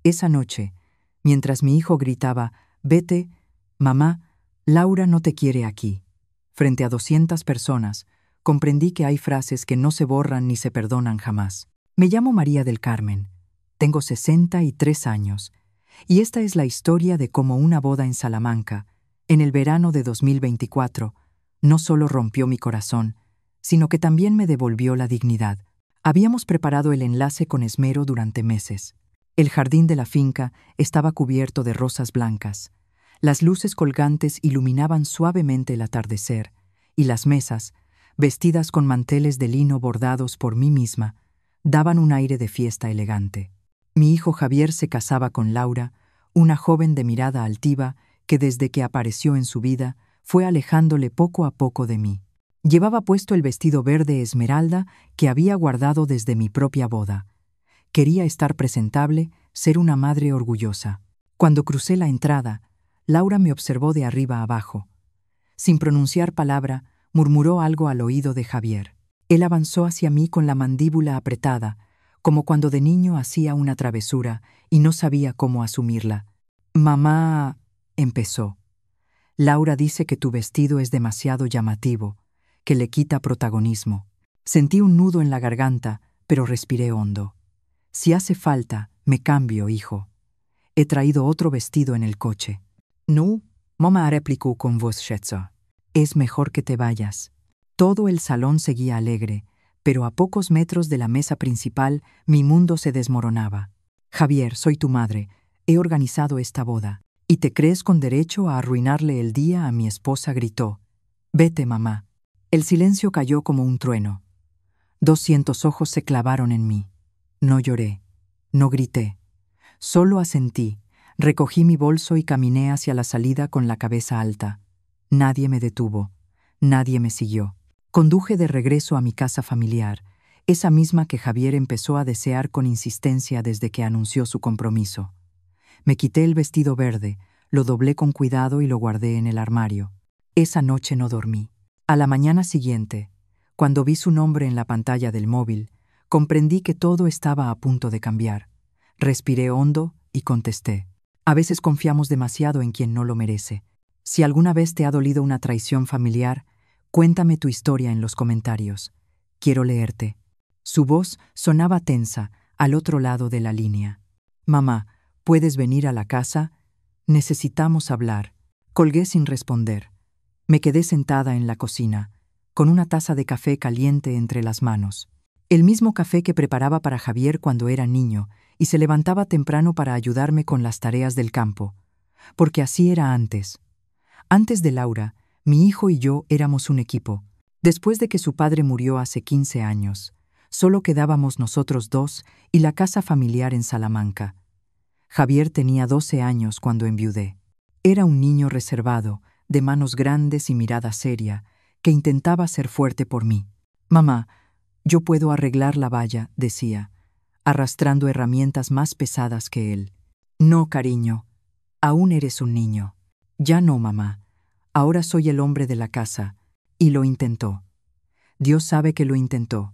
Esa noche, mientras mi hijo gritaba, «Vete, mamá, Laura no te quiere aquí», frente a 200 personas, comprendí que hay frases que no se borran ni se perdonan jamás. Me llamo María del Carmen, tengo 63 años, y esta es la historia de cómo una boda en Salamanca, en el verano de 2024, no solo rompió mi corazón, sino que también me devolvió la dignidad. Habíamos preparado el enlace con esmero durante meses. El jardín de la finca estaba cubierto de rosas blancas. Las luces colgantes iluminaban suavemente el atardecer, y las mesas, vestidas con manteles de lino bordados por mí misma, daban un aire de fiesta elegante. Mi hijo Javier se casaba con Laura, una joven de mirada altiva que desde que apareció en su vida fue alejándole poco a poco de mí. Llevaba puesto el vestido verde esmeralda que había guardado desde mi propia boda. Quería estar presentable, ser una madre orgullosa. Cuando crucé la entrada, Laura me observó de arriba abajo. Sin pronunciar palabra, murmuró algo al oído de Javier. Él avanzó hacia mí con la mandíbula apretada, como cuando de niño hacía una travesura y no sabía cómo asumirla. «Mamá», empezó. «Laura dice que tu vestido es demasiado llamativo, que le quita protagonismo». Sentí un nudo en la garganta, pero respiré hondo. «Si hace falta, me cambio, hijo. He traído otro vestido en el coche». «No», mamá replicó con voz scherzo. «Es mejor que te vayas». Todo el salón seguía alegre, pero a pocos metros de la mesa principal mi mundo se desmoronaba. «Javier, soy tu madre. He organizado esta boda. ¿Y te crees con derecho a arruinarle el día a mi esposa?», gritó. «Vete, mamá». El silencio cayó como un trueno. 200 ojos se clavaron en mí. No lloré, no grité. Solo asentí, recogí mi bolso y caminé hacia la salida con la cabeza alta. Nadie me detuvo, nadie me siguió. Conduje de regreso a mi casa familiar, esa misma que Javier empezó a desear con insistencia desde que anunció su compromiso. Me quité el vestido verde, lo doblé con cuidado y lo guardé en el armario. Esa noche no dormí. A la mañana siguiente, cuando vi su nombre en la pantalla del móvil, comprendí que todo estaba a punto de cambiar. Respiré hondo y contesté. A veces confiamos demasiado en quien no lo merece. Si alguna vez te ha dolido una traición familiar, cuéntame tu historia en los comentarios. Quiero leerte. Su voz sonaba tensa al otro lado de la línea. «Mamá, ¿puedes venir a la casa? Necesitamos hablar». Colgué sin responder. Me quedé sentada en la cocina, con una taza de café caliente entre las manos. El mismo café que preparaba para Javier cuando era niño y se levantaba temprano para ayudarme con las tareas del campo. Porque así era antes. Antes de Laura, mi hijo y yo éramos un equipo. Después de que su padre murió hace 15 años, solo quedábamos nosotros dos y la casa familiar en Salamanca. Javier tenía 12 años cuando enviudé. Era un niño reservado, de manos grandes y mirada seria, que intentaba ser fuerte por mí. «Mamá, yo puedo arreglar la valla», decía, arrastrando herramientas más pesadas que él. «No, cariño, aún eres un niño». «Ya no, mamá. Ahora soy el hombre de la casa». Y lo intentó. Dios sabe que lo intentó.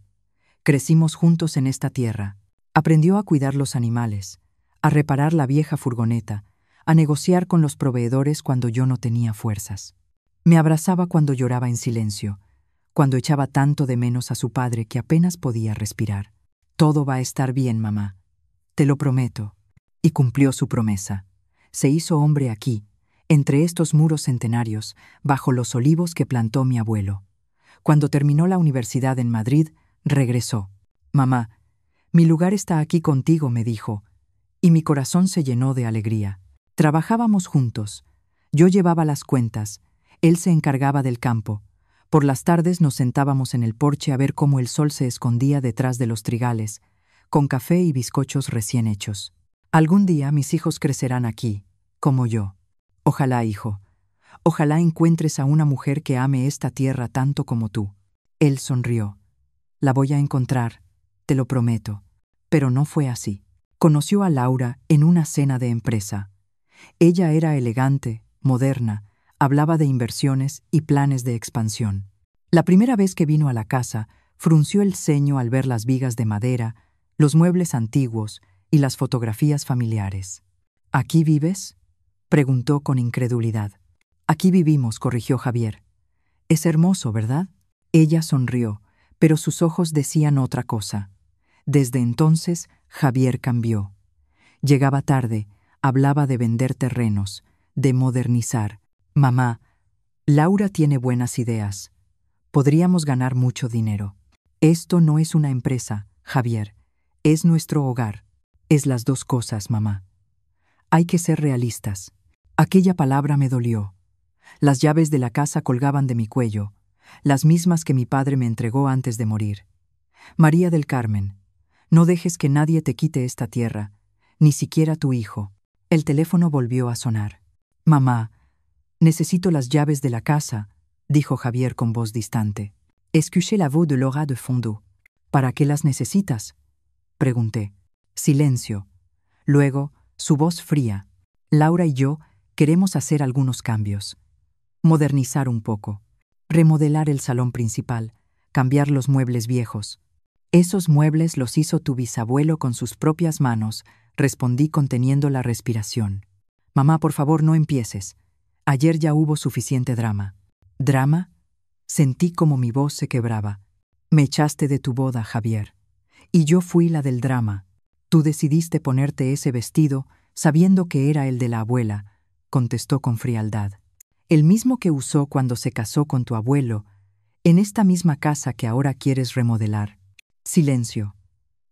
Crecimos juntos en esta tierra. Aprendió a cuidar los animales, a reparar la vieja furgoneta, a negociar con los proveedores cuando yo no tenía fuerzas. Me abrazaba cuando lloraba en silencio, cuando echaba tanto de menos a su padre que apenas podía respirar. «Todo va a estar bien, mamá. Te lo prometo». Y cumplió su promesa. Se hizo hombre aquí, entre estos muros centenarios, bajo los olivos que plantó mi abuelo. Cuando terminó la universidad en Madrid, regresó. «Mamá, mi lugar está aquí contigo», me dijo, y mi corazón se llenó de alegría. Trabajábamos juntos. Yo llevaba las cuentas, él se encargaba del campo. Por las tardes nos sentábamos en el porche a ver cómo el sol se escondía detrás de los trigales, con café y bizcochos recién hechos. «Algún día mis hijos crecerán aquí, como yo». «Ojalá, hijo. Ojalá encuentres a una mujer que ame esta tierra tanto como tú». Él sonrió. «La voy a encontrar, te lo prometo». Pero no fue así. Conoció a Laura en una cena de empresa. Ella era elegante, moderna, hablaba de inversiones y planes de expansión. La primera vez que vino a la casa, frunció el ceño al ver las vigas de madera, los muebles antiguos y las fotografías familiares. ¿Aquí vives?, preguntó con incredulidad. Aquí vivimos, corrigió Javier. Es hermoso, ¿verdad? Ella sonrió, pero sus ojos decían otra cosa. Desde entonces, Javier cambió. Llegaba tarde, hablaba de vender terrenos, de modernizar. Mamá, Laura tiene buenas ideas. Podríamos ganar mucho dinero. Esto no es una empresa, Javier. Es nuestro hogar. Es las dos cosas, mamá. Hay que ser realistas. Aquella palabra me dolió. Las llaves de la casa colgaban de mi cuello, las mismas que mi padre me entregó antes de morir. María del Carmen, no dejes que nadie te quite esta tierra, ni siquiera tu hijo. El teléfono volvió a sonar. Mamá, necesito las llaves de la casa, dijo Javier con voz distante. Escuché la voz de Laura de fondo. ¿Para qué las necesitas?, pregunté. Silencio. Luego, su voz fría. Laura y yo queremos hacer algunos cambios. Modernizar un poco. Remodelar el salón principal. Cambiar los muebles viejos. Esos muebles los hizo tu bisabuelo con sus propias manos, respondí conteniendo la respiración. Mamá, por favor, no empieces. Ayer ya hubo suficiente drama. ¿Drama? Sentí como mi voz se quebraba. Me echaste de tu boda, Javier. Y yo fui la del drama. Tú decidiste ponerte ese vestido sabiendo que era el de la abuela, contestó con frialdad. El mismo que usó cuando se casó con tu abuelo, en esta misma casa que ahora quieres remodelar. Silencio.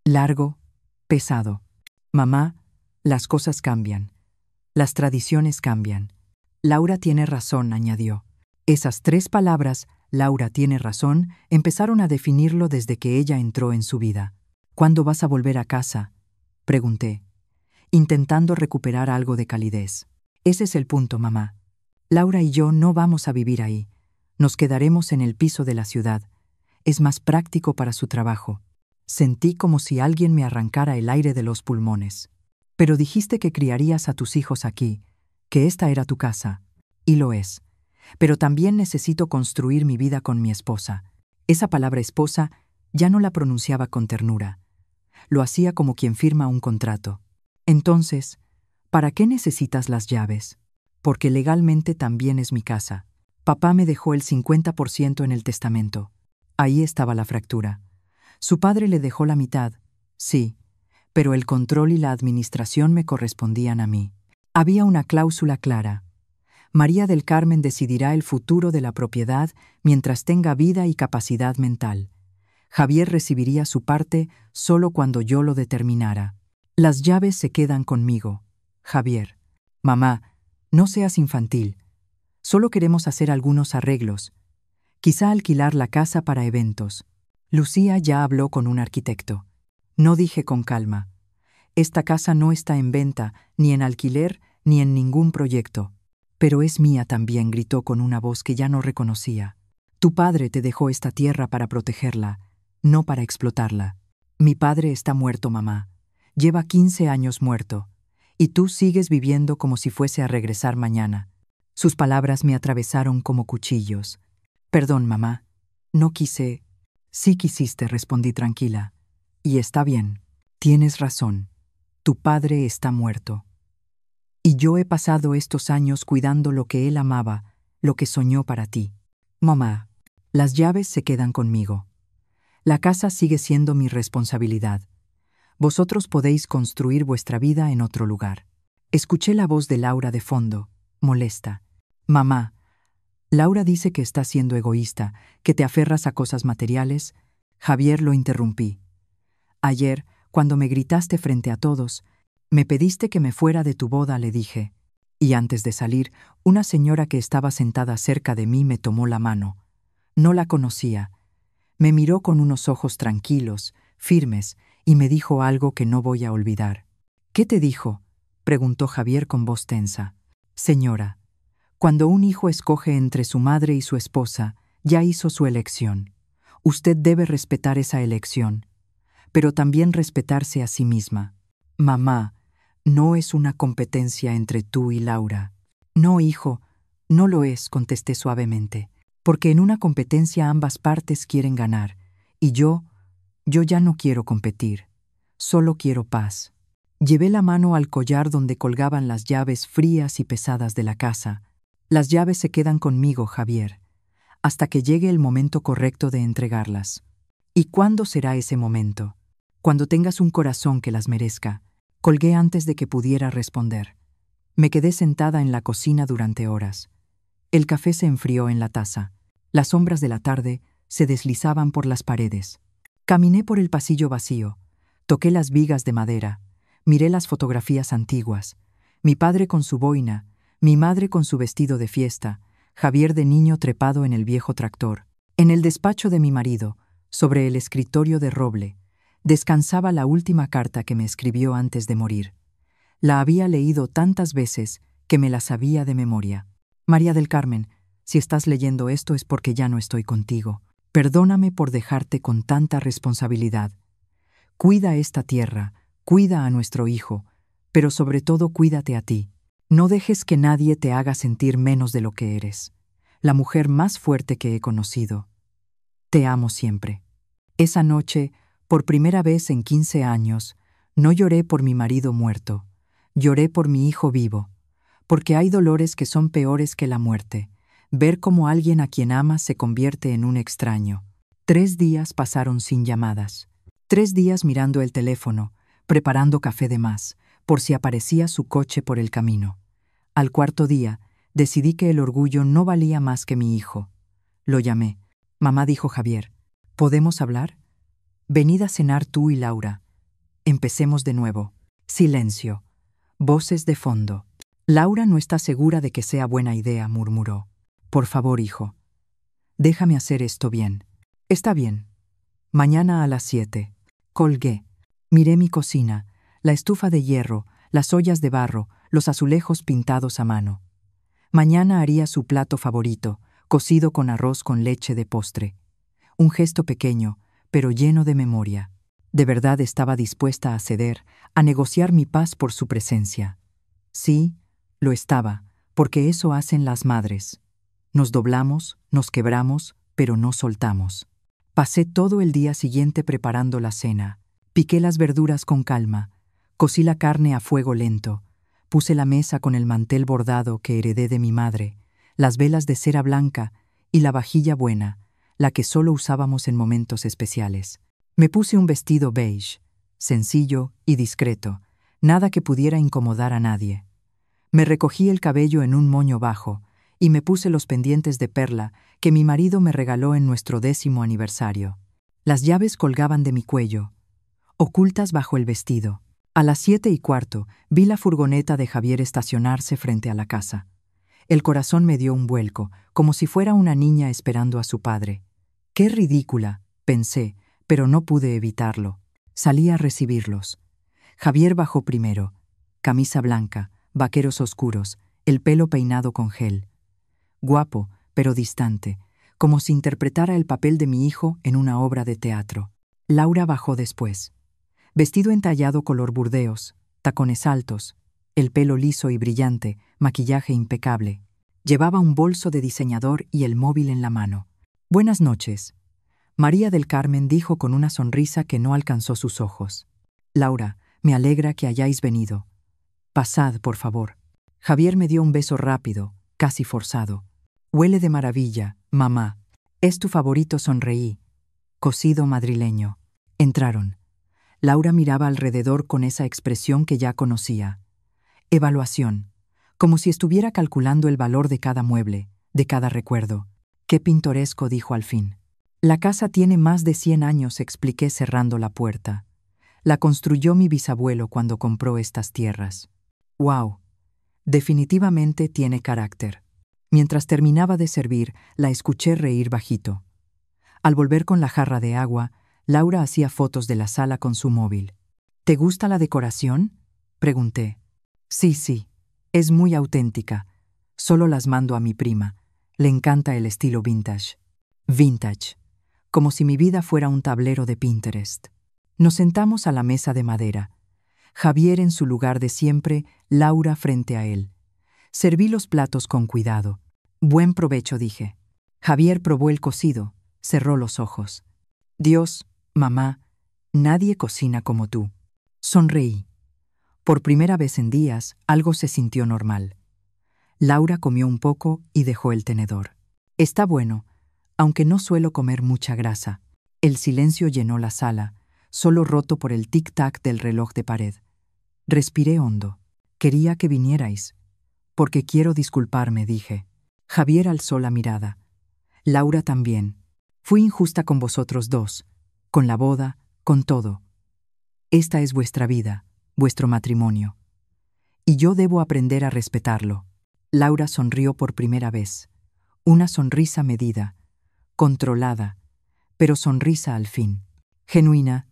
Largo, pesado. Mamá, las cosas cambian. Las tradiciones cambian. Laura tiene razón, añadió. Esas 3 palabras, Laura tiene razón, empezaron a definirlo desde que ella entró en su vida. ¿Cuándo vas a volver a casa?, pregunté, intentando recuperar algo de calidez. Ese es el punto, mamá. Laura y yo no vamos a vivir ahí. Nos quedaremos en el piso de la ciudad. Es más práctico para su trabajo. Sentí como si alguien me arrancara el aire de los pulmones. Pero dijiste que criarías a tus hijos aquí, que esta era tu casa. Y lo es. Pero también necesito construir mi vida con mi esposa. Esa palabra esposa ya no la pronunciaba con ternura. Lo hacía como quien firma un contrato. Entonces, ¿para qué necesitas las llaves? Porque legalmente también es mi casa. Papá me dejó el 50% en el testamento. Ahí estaba la fractura. Su padre le dejó la mitad, sí, pero el control y la administración me correspondían a mí. Había una cláusula clara. María del Carmen decidirá el futuro de la propiedad mientras tenga vida y capacidad mental. Javier recibiría su parte solo cuando yo lo determinara. Las llaves se quedan conmigo, Javier. Mamá, no seas infantil. Solo queremos hacer algunos arreglos. Quizá alquilar la casa para eventos. Lucía ya habló con un arquitecto. No, dije con calma. Esta casa no está en venta, ni en alquiler, ni en ningún proyecto. Pero es mía también, gritó con una voz que ya no reconocía. Tu padre te dejó esta tierra para protegerla, no para explotarla. Mi padre está muerto, mamá. Lleva 15 años muerto. Y tú sigues viviendo como si fuese a regresar mañana. Sus palabras me atravesaron como cuchillos. Perdón, mamá. No quise. Sí quisiste, respondí tranquila. Y está bien. Tienes razón. Tu padre está muerto. Y yo he pasado estos años cuidando lo que él amaba, lo que soñó para ti. Mamá, las llaves se quedan conmigo. La casa sigue siendo mi responsabilidad. Vosotros podéis construir vuestra vida en otro lugar. Escuché la voz de Laura de fondo, molesta. Mamá, Laura dice que estás siendo egoísta, que te aferras a cosas materiales. Javier, lo interrumpí. Ayer, cuando me gritaste frente a todos, me pediste que me fuera de tu boda, le dije. Y antes de salir, una señora que estaba sentada cerca de mí me tomó la mano. No la conocía. Me miró con unos ojos tranquilos, firmes, y me dijo algo que no voy a olvidar. ¿Qué te dijo?, preguntó Javier con voz tensa. Señora, cuando un hijo escoge entre su madre y su esposa, ya hizo su elección. Usted debe respetar esa elección, pero también respetarse a sí misma. Mamá, no es una competencia entre tú y Laura. No, hijo, no lo es, contesté suavemente, porque en una competencia ambas partes quieren ganar, y yo ya no quiero competir, solo quiero paz. Llevé la mano al collar donde colgaban las llaves frías y pesadas de la casa. Las llaves se quedan conmigo, Javier, hasta que llegue el momento correcto de entregarlas. ¿Y cuándo será ese momento? Cuando tengas un corazón que las merezca. Colgué antes de que pudiera responder. Me quedé sentada en la cocina durante horas. El café se enfrió en la taza. Las sombras de la tarde se deslizaban por las paredes. Caminé por el pasillo vacío. Toqué las vigas de madera. Miré las fotografías antiguas. Mi padre con su boina, mi madre con su vestido de fiesta, Javier de niño trepado en el viejo tractor. En el despacho de mi marido, sobre el escritorio de roble, descansaba la última carta que me escribió antes de morir. La había leído tantas veces que me la sabía de memoria. María del Carmen, si estás leyendo esto es porque ya no estoy contigo. Perdóname por dejarte con tanta responsabilidad. Cuida esta tierra, cuida a nuestro hijo, pero sobre todo cuídate a ti. No dejes que nadie te haga sentir menos de lo que eres. La mujer más fuerte que he conocido. Te amo siempre. Esa noche, por primera vez en 15 años, no lloré por mi marido muerto. Lloré por mi hijo vivo. Porque hay dolores que son peores que la muerte. Ver cómo alguien a quien amas se convierte en un extraño. 3 días pasaron sin llamadas. 3 días mirando el teléfono, preparando café de más, por si aparecía su coche por el camino. Al 4.º día, decidí que el orgullo no valía más que mi hijo. Lo llamé. Mamá, dijo Javier, ¿podemos hablar? Venid a cenar tú y Laura. Empecemos de nuevo. Silencio. Voces de fondo. Laura no está segura de que sea buena idea, murmuró. Por favor, hijo. Déjame hacer esto bien. Está bien. Mañana a las 7. Colgué. Miré mi cocina, la estufa de hierro, las ollas de barro, los azulejos pintados a mano. Mañana haría su plato favorito, cocido con arroz con leche de postre. Un gesto pequeño, pero lleno de memoria. De verdad estaba dispuesta a ceder, a negociar mi paz por su presencia. Sí, lo estaba, porque eso hacen las madres. Nos doblamos, nos quebramos, pero no soltamos. Pasé todo el día siguiente preparando la cena. Piqué las verduras con calma, cocí la carne a fuego lento, puse la mesa con el mantel bordado que heredé de mi madre, las velas de cera blanca y la vajilla buena, la que solo usábamos en momentos especiales. Me puse un vestido beige, sencillo y discreto, nada que pudiera incomodar a nadie. Me recogí el cabello en un moño bajo y me puse los pendientes de perla que mi marido me regaló en nuestro 10º aniversario. Las llaves colgaban de mi cuello, ocultas bajo el vestido. A las 7:15 vi la furgoneta de Javier estacionarse frente a la casa. El corazón me dio un vuelco, como si fuera una niña esperando a su padre. ¡Qué ridícula!, pensé, pero no pude evitarlo. Salí a recibirlos. Javier bajó primero. Camisa blanca, vaqueros oscuros, el pelo peinado con gel. Guapo, pero distante, como si interpretara el papel de mi hijo en una obra de teatro. Laura bajó después. Vestido entallado color burdeos, tacones altos, el pelo liso y brillante, maquillaje impecable. Llevaba un bolso de diseñador y el móvil en la mano. «Buenas noches», María del Carmen dijo con una sonrisa que no alcanzó sus ojos. «Laura, me alegra que hayáis venido. Pasad, por favor». Javier me dio un beso rápido, casi forzado. «Huele de maravilla, mamá. Es tu favorito», sonreí. «Cocido madrileño». Entraron. Laura miraba alrededor con esa expresión que ya conocía. Evaluación. Como si estuviera calculando el valor de cada mueble, de cada recuerdo. «Qué pintoresco», dijo al fin. «La casa tiene más de 100 años», expliqué cerrando la puerta. «La construyó mi bisabuelo cuando compró estas tierras». «Wow. Definitivamente tiene carácter». Mientras terminaba de servir, la escuché reír bajito. Al volver con la jarra de agua, Laura hacía fotos de la sala con su móvil. «¿Te gusta la decoración?», pregunté. Sí, es muy auténtica. Solo las mando a mi prima. Le encanta el estilo vintage. Vintage. Como si mi vida fuera un tablero de Pinterest. Nos sentamos a la mesa de madera. Javier en su lugar de siempre, Laura frente a él. Serví los platos con cuidado. «Buen provecho», dije. Javier probó el cocido, cerró los ojos. «Dios, mamá, nadie cocina como tú». Sonreí. Por primera vez en días, algo se sintió normal. Laura comió un poco y dejó el tenedor. Está bueno, aunque no suelo comer mucha grasa. El silencio llenó la sala, solo roto por el tic-tac del reloj de pared. Respiré hondo. Quería que vinierais. Porque quiero disculparme, dije. Javier alzó la mirada. Laura también. Fui injusta con vosotros dos, con la boda, con todo. Esta es vuestra vida, vuestro matrimonio. Y yo debo aprender a respetarlo. Laura sonrió por primera vez. Una sonrisa medida, controlada, pero sonrisa al fin. Genuina,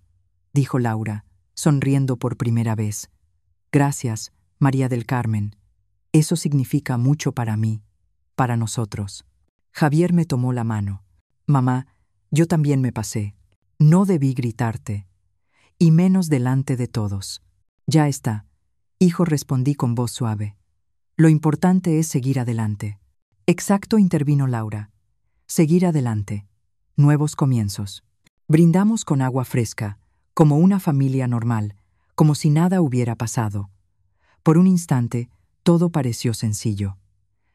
dijo Laura, sonriendo por primera vez. Gracias, María del Carmen. Eso significa mucho para mí, para nosotros. Javier me tomó la mano. Mamá, yo también me pasé. No debí gritarte. Y menos delante de todos. Ya está, hijo, respondí con voz suave. Lo importante es seguir adelante. Exacto, intervino Laura. Seguir adelante. Nuevos comienzos. Brindamos con agua fresca, como una familia normal, como si nada hubiera pasado. Por un instante, todo pareció sencillo.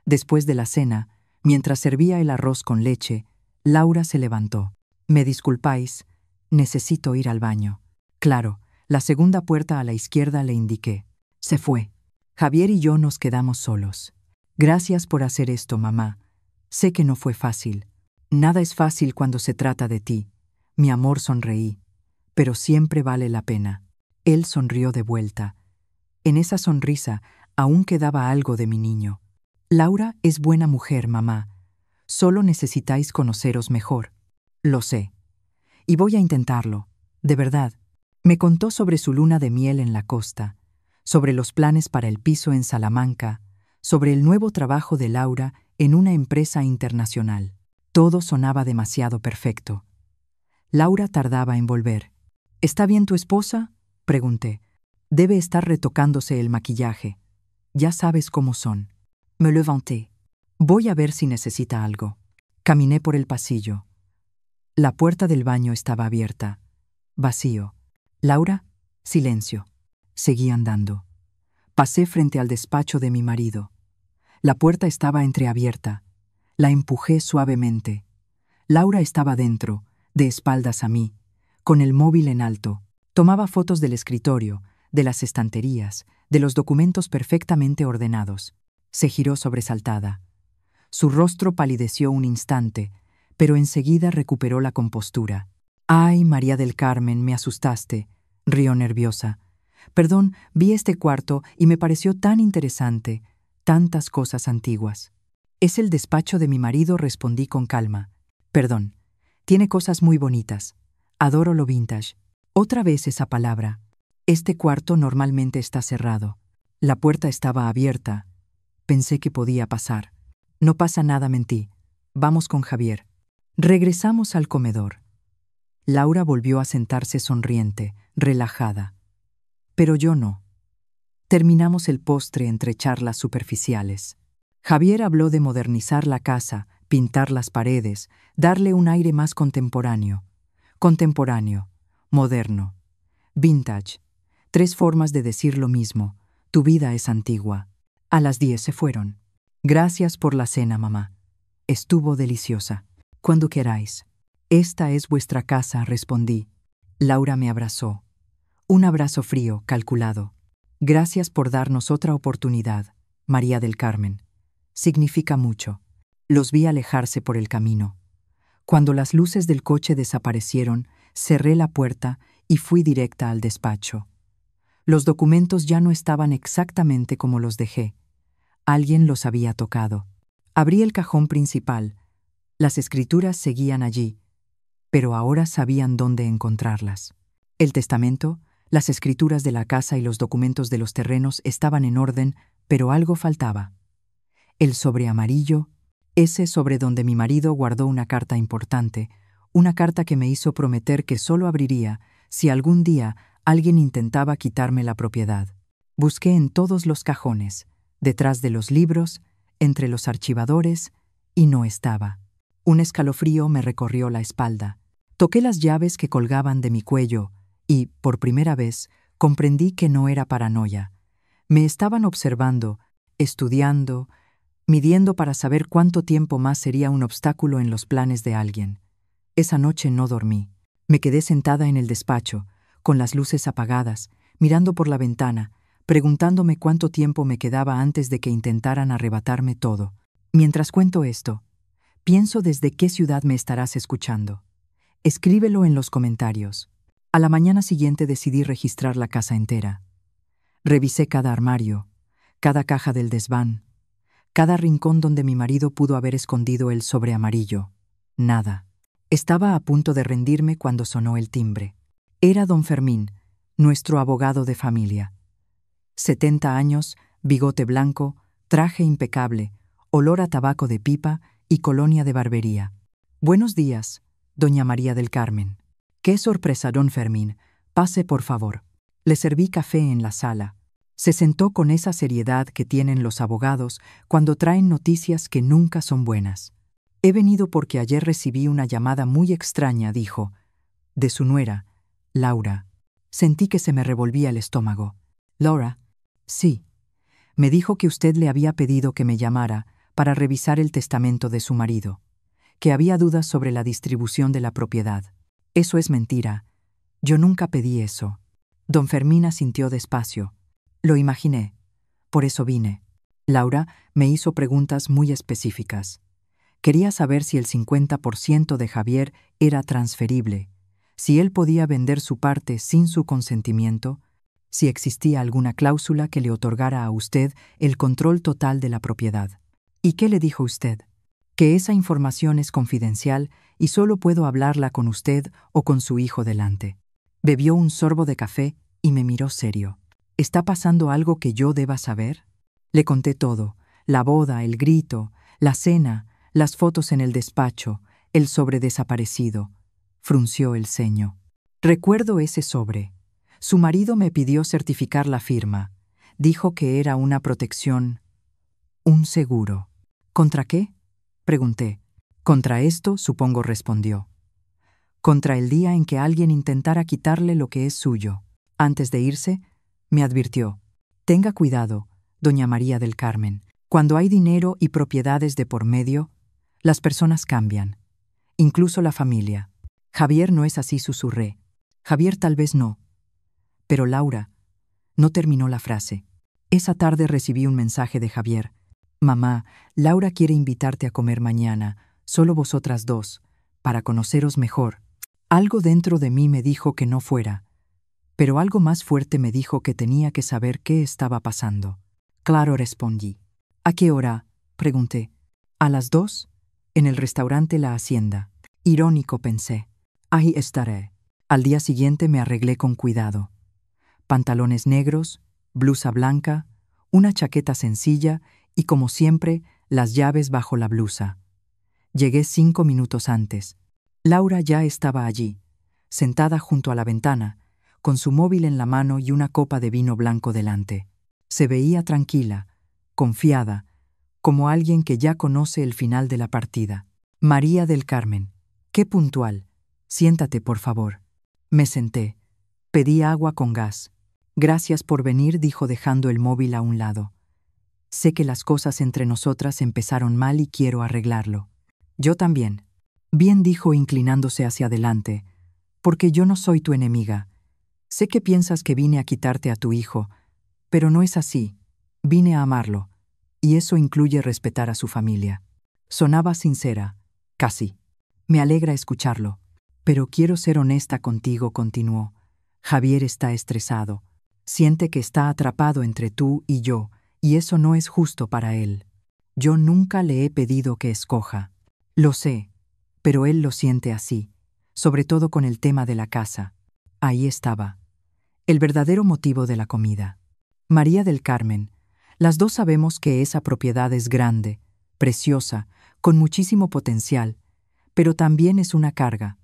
Después de la cena, mientras servía el arroz con leche, Laura se levantó. «Me disculpáis, necesito ir al baño». Claro, la segunda puerta a la izquierda, le indiqué. Se fue. Javier y yo nos quedamos solos. Gracias por hacer esto, mamá. Sé que no fue fácil. Nada es fácil cuando se trata de ti. Mi amor, sonreí. Pero siempre vale la pena. Él sonrió de vuelta. En esa sonrisa aún quedaba algo de mi niño. Laura es buena mujer, mamá. Solo necesitáis conoceros mejor. Lo sé. Y voy a intentarlo. De verdad. Me contó sobre su luna de miel en la costa, sobre los planes para el piso en Salamanca, sobre el nuevo trabajo de Laura en una empresa internacional. Todo sonaba demasiado perfecto. Laura tardaba en volver. ¿Está bien tu esposa?, pregunté. Debe estar retocándose el maquillaje. Ya sabes cómo son. Me levanté. Voy a ver si necesita algo. Caminé por el pasillo. La puerta del baño estaba abierta. Vacío. Laura, silencio. Seguí andando. Pasé frente al despacho de mi marido. La puerta estaba entreabierta. La empujé suavemente. Laura estaba dentro, de espaldas a mí, con el móvil en alto. Tomaba fotos del escritorio, de las estanterías, de los documentos perfectamente ordenados. Se giró sobresaltada. Su rostro palideció un instante, pero enseguida recuperó la compostura. «Ay, María del Carmen, me asustaste», rió nerviosa. «Perdón, vi este cuarto y me pareció tan interesante, tantas cosas antiguas». «Es el despacho de mi marido», respondí con calma. «Perdón, tiene cosas muy bonitas. Adoro lo vintage». Otra vez esa palabra. «Este cuarto normalmente está cerrado». La puerta estaba abierta. Pensé que podía pasar. «No pasa nada», mentí. «Vamos con Javier». Regresamos al comedor. Laura volvió a sentarse sonriente, relajada. Pero yo no. Terminamos el postre entre charlas superficiales. Javier habló de modernizar la casa, pintar las paredes, darle un aire más contemporáneo. Contemporáneo, moderno, vintage. 3 formas de decir lo mismo. Tu vida es antigua. A las 10 se fueron. Gracias por la cena, mamá. Estuvo deliciosa. Cuando queráis. Esta es vuestra casa, respondí. Laura me abrazó. Un abrazo frío, calculado. Gracias por darnos otra oportunidad, María del Carmen. Significa mucho. Los vi alejarse por el camino. Cuando las luces del coche desaparecieron, cerré la puerta y fui directa al despacho. Los documentos ya no estaban exactamente como los dejé. Alguien los había tocado. Abrí el cajón principal. Las escrituras seguían allí, pero ahora sabían dónde encontrarlas. El testamento, las escrituras de la casa y los documentos de los terrenos estaban en orden, pero algo faltaba. El sobre amarillo, ese sobre donde mi marido guardó una carta importante, una carta que me hizo prometer que solo abriría si algún día alguien intentaba quitarme la propiedad. Busqué en todos los cajones, detrás de los libros, entre los archivadores, y no estaba. Un escalofrío me recorrió la espalda. Toqué las llaves que colgaban de mi cuello y, por primera vez, comprendí que no era paranoia. Me estaban observando, estudiando, midiendo para saber cuánto tiempo más sería un obstáculo en los planes de alguien. Esa noche no dormí. Me quedé sentada en el despacho, con las luces apagadas, mirando por la ventana, preguntándome cuánto tiempo me quedaba antes de que intentaran arrebatarme todo. Mientras cuento esto, pienso desde qué ciudad me estarás escuchando. Escríbelo en los comentarios. A la mañana siguiente decidí registrar la casa entera. Revisé cada armario, cada caja del desván, cada rincón donde mi marido pudo haber escondido el sobre amarillo. Nada. Estaba a punto de rendirme cuando sonó el timbre. Era don Fermín, nuestro abogado de familia. 70 años, bigote blanco, traje impecable, olor a tabaco de pipa y colonia de barbería. Buenos días, doña María del Carmen. Qué sorpresa, don Fermín. Pase, por favor. Le serví café en la sala. Se sentó con esa seriedad que tienen los abogados cuando traen noticias que nunca son buenas. He venido porque ayer recibí una llamada muy extraña, dijo, de su nuera, Laura. Sentí que se me revolvía el estómago. ¿Laura? Sí. Me dijo que usted le había pedido que me llamara para revisar el testamento de su marido, que había dudas sobre la distribución de la propiedad. Eso es mentira. Yo nunca pedí eso. Don Fermín asintió despacio. Lo imaginé. Por eso vine. Laura me hizo preguntas muy específicas. Quería saber si el 50% de Javier era transferible, si él podía vender su parte sin su consentimiento, si existía alguna cláusula que le otorgara a usted el control total de la propiedad. ¿Y qué le dijo usted? Que esa información es confidencial y solo puedo hablarla con usted o con su hijo delante. Bebió un sorbo de café y me miró serio. ¿Está pasando algo que yo deba saber? Le conté todo, la boda, el grito, la cena, las fotos en el despacho, el sobre desaparecido. Frunció el ceño. Recuerdo ese sobre. Su marido me pidió certificar la firma. Dijo que era una protección, un seguro. ¿Contra qué? Pregunté. Contra esto, supongo, respondió. Contra el día en que alguien intentara quitarle lo que es suyo. Antes de irse, me advirtió. Tenga cuidado, doña María del Carmen. Cuando hay dinero y propiedades de por medio, las personas cambian. Incluso la familia. Javier no es así, susurré. Javier tal vez no. Pero Laura, no terminó la frase. Esa tarde recibí un mensaje de Javier. Mamá, Laura quiere invitarte a comer mañana, solo vosotras dos, para conoceros mejor. Algo dentro de mí me dijo que no fuera, pero algo más fuerte me dijo que tenía que saber qué estaba pasando. Claro, respondí. ¿A qué hora? Pregunté. ¿A las 2? En el restaurante La Hacienda. Irónico, pensé. Ahí estaré. Al día siguiente me arreglé con cuidado. Pantalones negros, blusa blanca, una chaqueta sencilla y, como siempre, las llaves bajo la blusa. Llegué 5 minutos antes. Laura ya estaba allí, sentada junto a la ventana, con su móvil en la mano y una copa de vino blanco delante. Se veía tranquila, confiada, como alguien que ya conoce el final de la partida. María del Carmen, qué puntual. Siéntate, por favor. Me senté. Pedí agua con gas. Gracias por venir, dijo dejando el móvil a un lado. Sé que las cosas entre nosotras empezaron mal y quiero arreglarlo. Yo también. Bien, dijo inclinándose hacia adelante, porque yo no soy tu enemiga. Sé que piensas que vine a quitarte a tu hijo, pero no es así. Vine a amarlo, y eso incluye respetar a su familia. Sonaba sincera, casi. Me alegra escucharlo. Pero quiero ser honesta contigo, continuó. Javier está estresado. Siente que está atrapado entre tú y yo, y eso no es justo para él. Yo nunca le he pedido que escoja. Lo sé, pero él lo siente así, sobre todo con el tema de la casa. Ahí estaba. El verdadero motivo de la comida. María del Carmen, las dos sabemos que esa propiedad es grande, preciosa, con muchísimo potencial, pero también es una carga.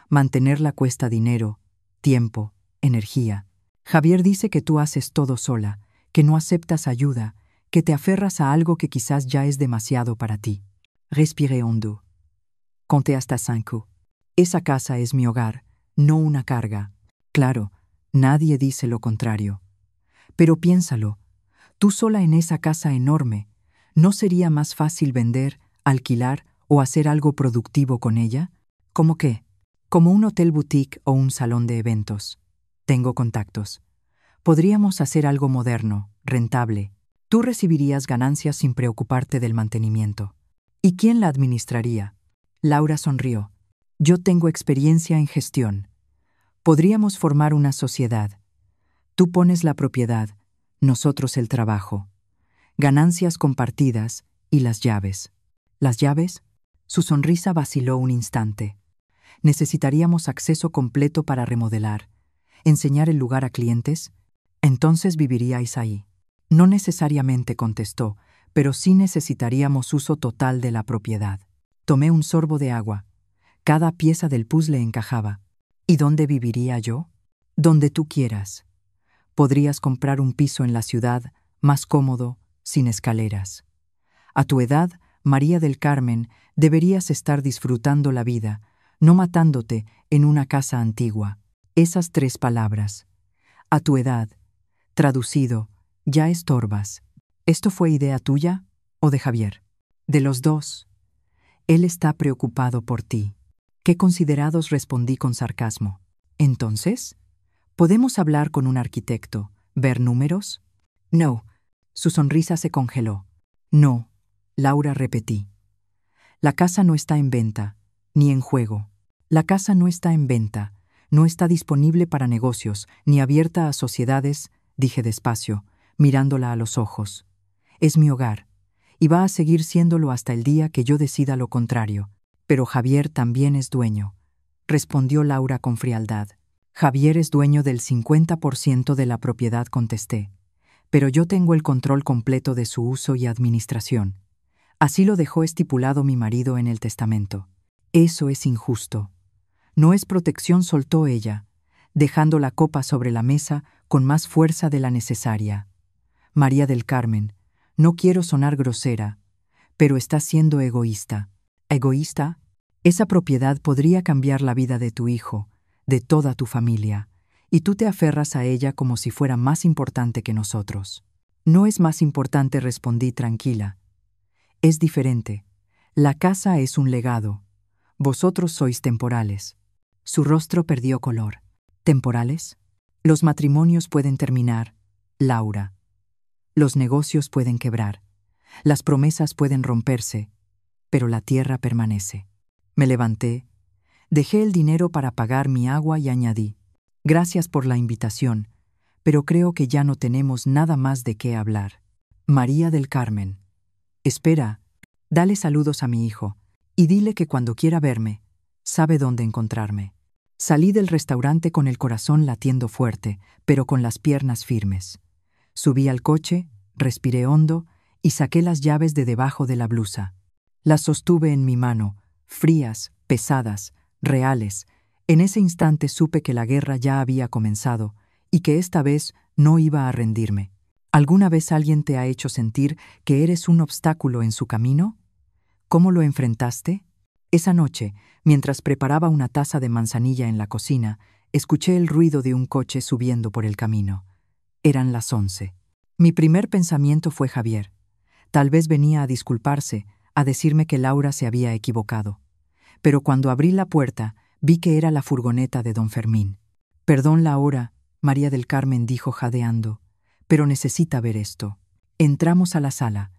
Mantenerla cuesta dinero, tiempo, energía. Javier dice que tú haces todo sola, que no aceptas ayuda, que te aferras a algo que quizás ya es demasiado para ti. Respiré hondo. Conté hasta 5. Esa casa es mi hogar, no una carga. Claro, nadie dice lo contrario. Pero piénsalo, Tú sola en esa casa enorme, ¿no sería más fácil vender, alquilar o hacer algo productivo con ella? ¿Cómo qué? Como un hotel boutique o un salón de eventos. Tengo contactos. Podríamos hacer algo moderno, rentable. Tú recibirías ganancias sin preocuparte del mantenimiento. ¿Y quién la administraría? Laura sonrió. Yo tengo experiencia en gestión. Podríamos formar una sociedad. Tú pones la propiedad, nosotros el trabajo. Ganancias compartidas y las llaves. ¿Las llaves? Su sonrisa vaciló un instante. Necesitaríamos acceso completo para remodelar, enseñar el lugar a clientes. Entonces viviríais ahí. No necesariamente contestó, pero sí necesitaríamos uso total de la propiedad. Tomé un sorbo de agua. Cada pieza del puzzle encajaba. ¿Y dónde viviría yo? Donde tú quieras. Podrías comprar un piso en la ciudad, más cómodo, sin escaleras. A tu edad, María del Carmen, deberías estar disfrutando la vida, no matándote en una casa antigua. Esas 3 palabras. A tu edad. Traducido, ya estorbas. ¿Esto fue idea tuya o de Javier? De los dos. Él está preocupado por ti. Qué considerados, respondí con sarcasmo. Entonces, ¿podemos hablar con un arquitecto, ver números? No. Su sonrisa se congeló. No, Laura, repetí. La casa no está en venta, ni en juego. La casa no está en venta, no está disponible para negocios, ni abierta a sociedades, dije despacio, mirándola a los ojos. Es mi hogar, y va a seguir siéndolo hasta el día que yo decida lo contrario. Pero Javier también es dueño, respondió Laura con frialdad. Javier es dueño del 50% de la propiedad, contesté. Pero yo tengo el control completo de su uso y administración. Así lo dejó estipulado mi marido en el testamento. Eso es injusto. No es protección, soltó ella, dejando la copa sobre la mesa con más fuerza de la necesaria. María del Carmen, no quiero sonar grosera, pero estás siendo egoísta. ¿Egoísta? Esa propiedad podría cambiar la vida de tu hijo, de toda tu familia, y tú te aferras a ella como si fuera más importante que nosotros. No es más importante, respondí tranquila. Es diferente. La casa es un legado. Vosotros sois temporales. Su rostro perdió color. ¿Temporales? Los matrimonios pueden terminar, Laura. Los negocios pueden quebrar. Las promesas pueden romperse, pero la tierra permanece. Me levanté, dejé el dinero para pagar mi agua y añadí: gracias por la invitación, pero creo que ya no tenemos nada más de qué hablar. María del Carmen. Espera, dale saludos a mi hijo, y dile que cuando quiera verme, sabe dónde encontrarme. Salí del restaurante con el corazón latiendo fuerte, pero con las piernas firmes. Subí al coche, respiré hondo y saqué las llaves de debajo de la blusa. Las sostuve en mi mano, frías, pesadas, reales. En ese instante supe que la guerra ya había comenzado y que esta vez no iba a rendirme. ¿Alguna vez alguien te ha hecho sentir que eres un obstáculo en su camino? ¿Cómo lo enfrentaste? Esa noche, mientras preparaba una taza de manzanilla en la cocina, escuché el ruido de un coche subiendo por el camino. Eran las 11. Mi primer pensamiento fue Javier. Tal vez venía a disculparse, a decirme que Laura se había equivocado. Pero cuando abrí la puerta, vi que era la furgoneta de don Fermín. Perdón la hora, María del Carmen dijo jadeando, pero necesita ver esto. Entramos a la sala.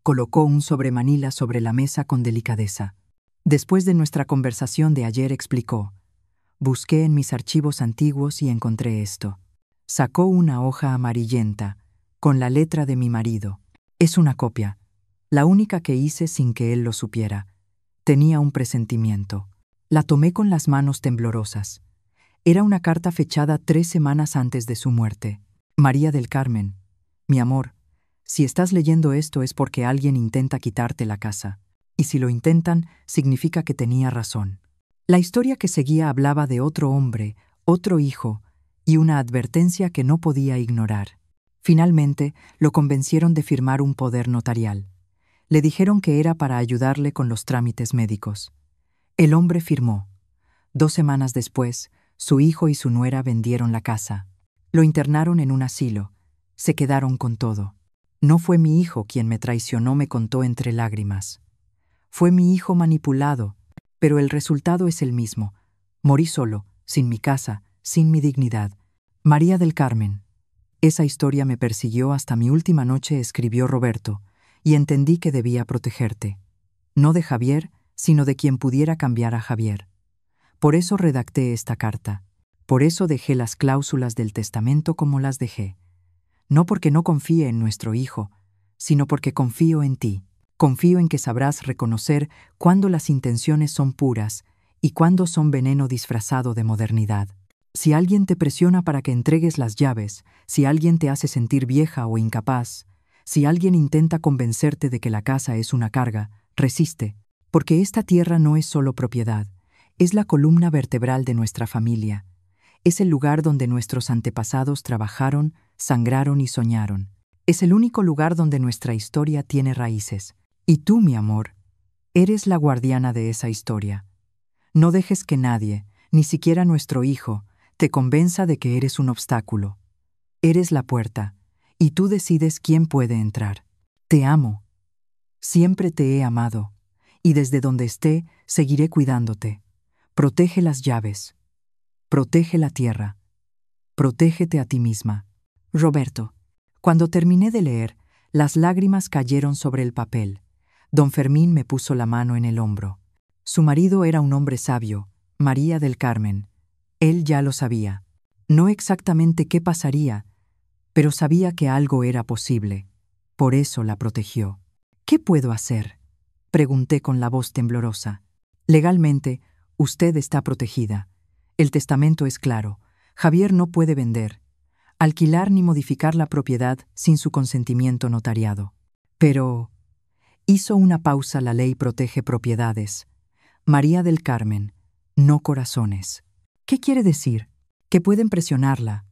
Colocó un sobremanila sobre la mesa con delicadeza. Después de nuestra conversación de ayer, explicó. Busqué en mis archivos antiguos y encontré esto. Sacó una hoja amarillenta, con la letra de mi marido. Es una copia, la única que hice sin que él lo supiera. Tenía un presentimiento. La tomé con las manos temblorosas. Era una carta fechada 3 semanas antes de su muerte. María del Carmen, mi amor, si estás leyendo esto es porque alguien intenta quitarte la casa. Y si lo intentan, significa que tenía razón. La historia que seguía hablaba de otro hombre, otro hijo, y una advertencia que no podía ignorar. Finalmente, lo convencieron de firmar un poder notarial. Le dijeron que era para ayudarle con los trámites médicos. El hombre firmó. 2 semanas después, su hijo y su nuera vendieron la casa. Lo internaron en un asilo. Se quedaron con todo. No fue mi hijo quien me traicionó, me contó entre lágrimas. Fue mi hijo manipulado, pero el resultado es el mismo. Morí solo, sin mi casa, sin mi dignidad. María del Carmen. Esa historia me persiguió hasta mi última noche, escribió Roberto, y entendí que debía protegerte. No de Javier, sino de quien pudiera cambiar a Javier. Por eso redacté esta carta. Por eso dejé las cláusulas del testamento como las dejé. No porque no confíe en nuestro hijo, sino porque confío en ti. Confío en que sabrás reconocer cuándo las intenciones son puras y cuándo son veneno disfrazado de modernidad. Si alguien te presiona para que entregues las llaves, si alguien te hace sentir vieja o incapaz, si alguien intenta convencerte de que la casa es una carga, resiste, porque esta tierra no es solo propiedad, es la columna vertebral de nuestra familia. Es el lugar donde nuestros antepasados trabajaron, sangraron y soñaron. Es el único lugar donde nuestra historia tiene raíces. Y tú, mi amor, eres la guardiana de esa historia. No dejes que nadie, ni siquiera nuestro hijo, te convenza de que eres un obstáculo. Eres la puerta, y tú decides quién puede entrar. Te amo. Siempre te he amado, y desde donde esté, seguiré cuidándote. Protege las llaves. Protege la tierra. Protégete a ti misma. Roberto. Cuando terminé de leer, las lágrimas cayeron sobre el papel. Don Fermín me puso la mano en el hombro. Su marido era un hombre sabio, María del Carmen. Él ya lo sabía. No exactamente qué pasaría, pero sabía que algo era posible. Por eso la protegió. ¿Qué puedo hacer?, pregunté con la voz temblorosa. Legalmente, usted está protegida. El testamento es claro. Javier no puede vender, alquilar ni modificar la propiedad sin su consentimiento notariado. Pero hizo una pausa. La ley protege propiedades. María del Carmen, no corazones. ¿Qué quiere decir? Que pueden presionarla,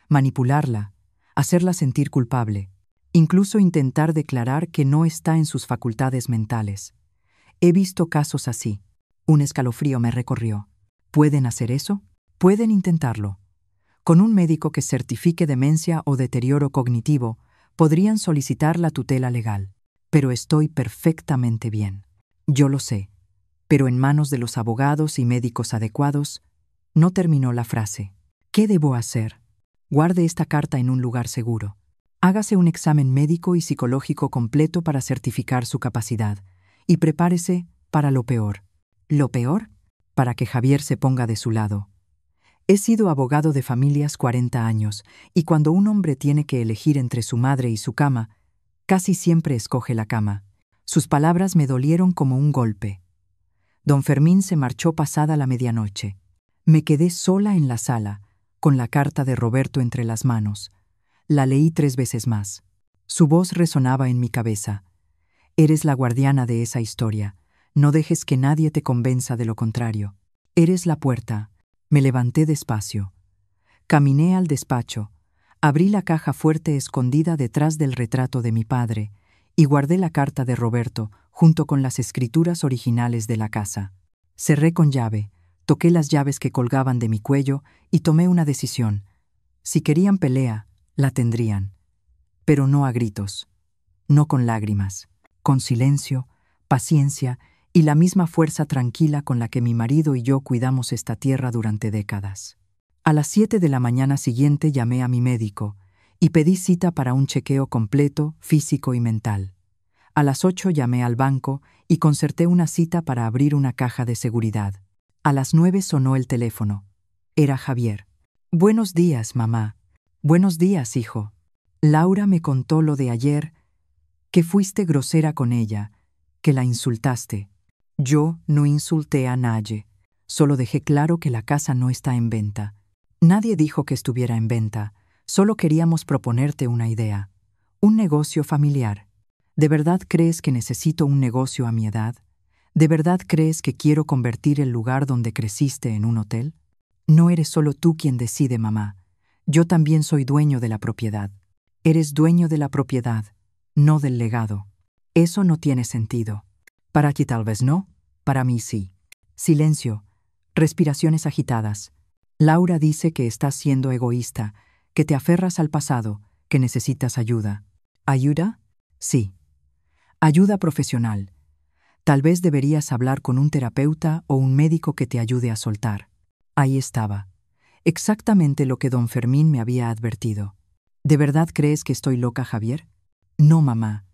manipularla, hacerla sentir culpable, incluso intentar declarar que no está en sus facultades mentales. He visto casos así. Un escalofrío me recorrió. ¿Pueden hacer eso? Pueden intentarlo. Con un médico que certifique demencia o deterioro cognitivo, podrían solicitar la tutela legal. Pero estoy perfectamente bien. Yo lo sé. Pero en manos de los abogados y médicos adecuados. No terminó la frase. ¿Qué debo hacer? Guarde esta carta en un lugar seguro. Hágase un examen médico y psicológico completo para certificar su capacidad. Y prepárese para lo peor. ¿Lo peor? Para que Javier se ponga de su lado. He sido abogado de familias 40 años, y cuando un hombre tiene que elegir entre su madre y su cama, casi siempre escoge la cama. Sus palabras me dolieron como un golpe. Don Fermín se marchó pasada la medianoche. Me quedé sola en la sala, con la carta de Roberto entre las manos. La leí 3 veces más. Su voz resonaba en mi cabeza. Eres la guardiana de esa historia. No dejes que nadie te convenza de lo contrario. Eres la puerta. Me levanté despacio. Caminé al despacho. Abrí la caja fuerte escondida detrás del retrato de mi padre y guardé la carta de Roberto junto con las escrituras originales de la casa. Cerré con llave, toqué las llaves que colgaban de mi cuello y tomé una decisión. Si querían pelea, la tendrían. Pero no a gritos, no con lágrimas, con silencio, paciencia y la misma fuerza tranquila con la que mi marido y yo cuidamos esta tierra durante décadas. A las 7 de la mañana siguiente llamé a mi médico y pedí cita para un chequeo completo, físico y mental. A las 8 llamé al banco y concerté una cita para abrir una caja de seguridad. A las 9 sonó el teléfono. Era Javier. Buenos días, mamá. Buenos días, hijo. Laura me contó lo de ayer, que fuiste grosera con ella, que la insultaste. Yo no insulté a nadie, solo dejé claro que la casa no está en venta. Nadie dijo que estuviera en venta, solo queríamos proponerte una idea. Un negocio familiar. ¿De verdad crees que necesito un negocio a mi edad? ¿De verdad crees que quiero convertir el lugar donde creciste en un hotel? No eres solo tú quien decide, mamá. Yo también soy dueño de la propiedad. Eres dueño de la propiedad, no del legado. Eso no tiene sentido. Para ti tal vez no, para mí sí. Silencio, respiraciones agitadas. Laura dice que estás siendo egoísta, que te aferras al pasado, que necesitas ayuda. ¿Ayuda? Sí. Ayuda profesional. Tal vez deberías hablar con un terapeuta o un médico que te ayude a soltar. Ahí estaba. Exactamente lo que don Fermín me había advertido. ¿De verdad crees que estoy loca, Javier? No, mamá,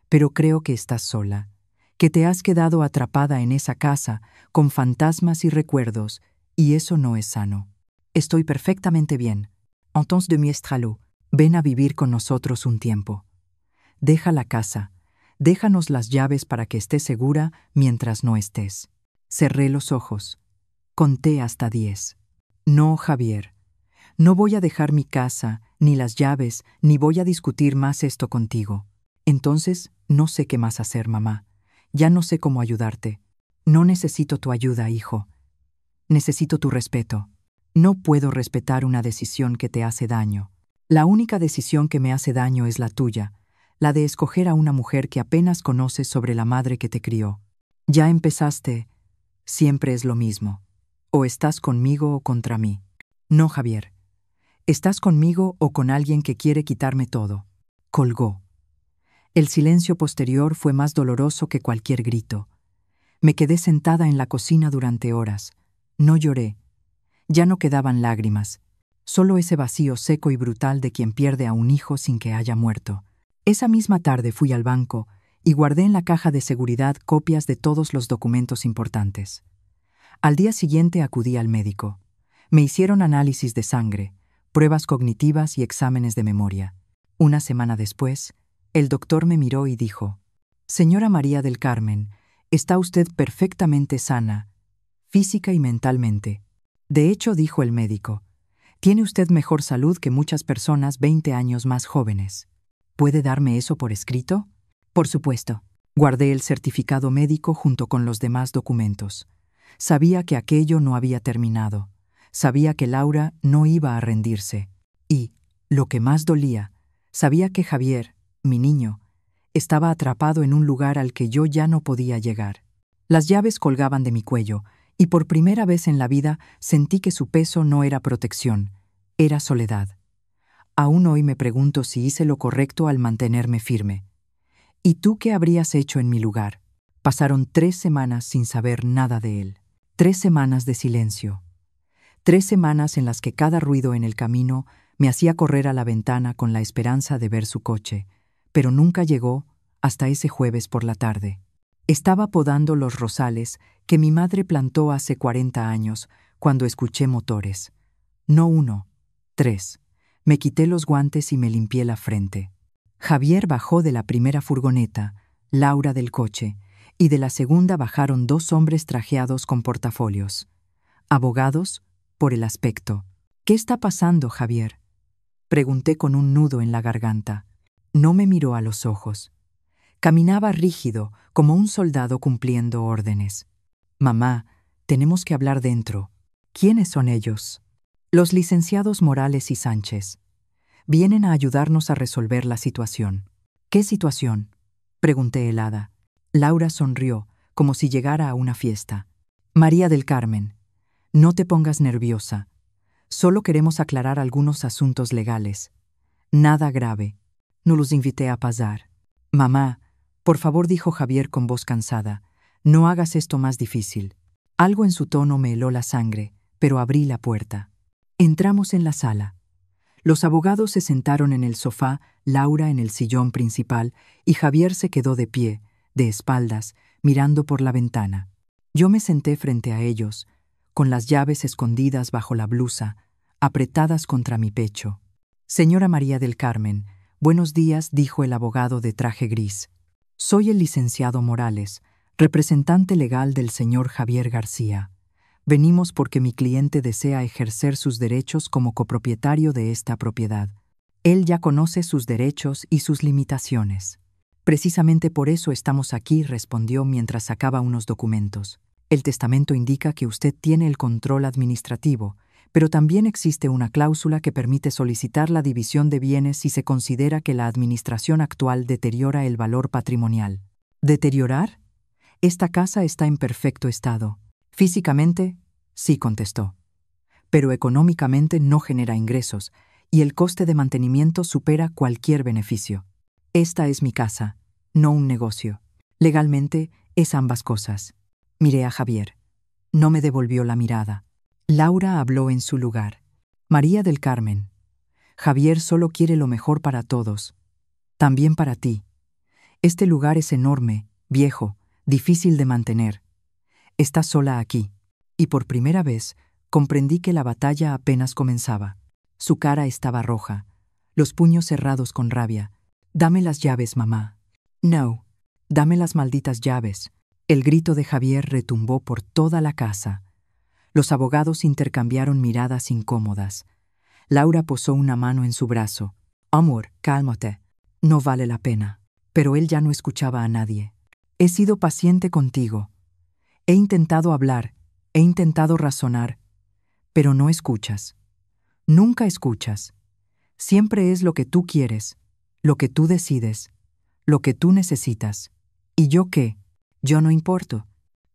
pero creo que estás sola, que te has quedado atrapada en esa casa con fantasmas y recuerdos, y eso no es sano. Estoy perfectamente bien. Entonces de mi estralo, ven a vivir con nosotros un tiempo. Deja la casa, déjanos las llaves para que estés segura mientras no estés. Cerré los ojos. Conté hasta 10. No, Javier. No voy a dejar mi casa, ni las llaves, ni voy a discutir más esto contigo. Entonces, no sé qué más hacer, mamá. Ya no sé cómo ayudarte. No necesito tu ayuda, hijo. Necesito tu respeto. No puedo respetar una decisión que te hace daño. La única decisión que me hace daño es la tuya, la de escoger a una mujer que apenas conoces sobre la madre que te crió. Ya empezaste. Siempre es lo mismo. O estás conmigo o contra mí. No, Javier. Estás conmigo o con alguien que quiere quitarme todo. Colgó. El silencio posterior fue más doloroso que cualquier grito. Me quedé sentada en la cocina durante horas. No lloré. Ya no quedaban lágrimas. Solo ese vacío seco y brutal de quien pierde a un hijo sin que haya muerto. Esa misma tarde fui al banco y guardé en la caja de seguridad copias de todos los documentos importantes. Al día siguiente acudí al médico. Me hicieron análisis de sangre, pruebas cognitivas y exámenes de memoria. Una semana después, el doctor me miró y dijo: «Señora María del Carmen, está usted perfectamente sana, física y mentalmente. De hecho», dijo el médico, «tiene usted mejor salud que muchas personas 20 años más jóvenes. ¿Puede darme eso por escrito?» «Por supuesto». Guardé el certificado médico junto con los demás documentos. Sabía que aquello no había terminado. Sabía que Laura no iba a rendirse. Y, lo que más dolía, sabía que Javier, mi niño, estaba atrapado en un lugar al que yo ya no podía llegar. Las llaves colgaban de mi cuello, y por primera vez en la vida sentí que su peso no era protección, era soledad. Aún hoy me pregunto si hice lo correcto al mantenerme firme. ¿Y tú qué habrías hecho en mi lugar? Pasaron 3 semanas sin saber nada de él. 3 semanas de silencio. 3 semanas en las que cada ruido en el camino me hacía correr a la ventana con la esperanza de ver su coche, pero nunca llegó hasta ese jueves por la tarde. Estaba podando los rosales que mi madre plantó hace 40 años cuando escuché motores. No 1, 3. Me quité los guantes y me limpié la frente. Javier bajó de la primera furgoneta, Laura del coche, y de la segunda bajaron 2 hombres trajeados con portafolios. Abogados, por el aspecto. «¿Qué está pasando, Javier?», pregunté con un nudo en la garganta. No me miró a los ojos. Caminaba rígido, como un soldado cumpliendo órdenes. «Mamá, tenemos que hablar dentro». «¿Quiénes son ellos?» «Los licenciados Morales y Sánchez. Vienen a ayudarnos a resolver la situación». «¿Qué situación?», pregunté helada. Laura sonrió, como si llegara a una fiesta. «María del Carmen, no te pongas nerviosa. Solo queremos aclarar algunos asuntos legales. Nada grave. No los invité a pasar». «Mamá, por favor», dijo Javier con voz cansada, «no hagas esto más difícil». Algo en su tono me heló la sangre, pero abrí la puerta. Entramos en la sala. Los abogados se sentaron en el sofá, Laura en el sillón principal, y Javier se quedó de pie, de espaldas, mirando por la ventana. Yo me senté frente a ellos, con las llaves escondidas bajo la blusa, apretadas contra mi pecho. «Señora María del Carmen, buenos días», dijo el abogado de traje gris. «Soy el licenciado Morales, representante legal del señor Javier García. Venimos porque mi cliente desea ejercer sus derechos como copropietario de esta propiedad. Él ya conoce sus derechos y sus limitaciones». «Precisamente por eso estamos aquí», respondió mientras sacaba unos documentos. «El testamento indica que usted tiene el control administrativo, pero también existe una cláusula que permite solicitar la división de bienes si se considera que la administración actual deteriora el valor patrimonial». «¿Deteriorar? Esta casa está en perfecto estado. Físicamente, sí», contestó. «Pero económicamente no genera ingresos, y el coste de mantenimiento supera cualquier beneficio. Esta es mi casa. no un negocio. Legalmente es ambas cosas. Miré a Javier. No me devolvió la mirada. Laura habló en su lugar. María del Carmen, Javier solo quiere lo mejor para todos. También para ti. Este lugar es enorme, viejo, difícil de mantener. Estás sola aquí. Y por primera vez comprendí que la batalla apenas comenzaba. Su cara estaba roja, los puños cerrados con rabia. Dame las llaves, mamá. No. Dame las malditas llaves. El grito de Javier retumbó por toda la casa. Los abogados intercambiaron miradas incómodas. Laura posó una mano en su brazo. Amor, cálmate. No vale la pena. Pero él ya no escuchaba a nadie. He sido paciente contigo. He intentado hablar, he intentado razonar, pero no escuchas. Nunca escuchas. Siempre es lo que tú quieres, lo que tú decides, lo que tú necesitas. ¿Y yo qué? Yo no importo.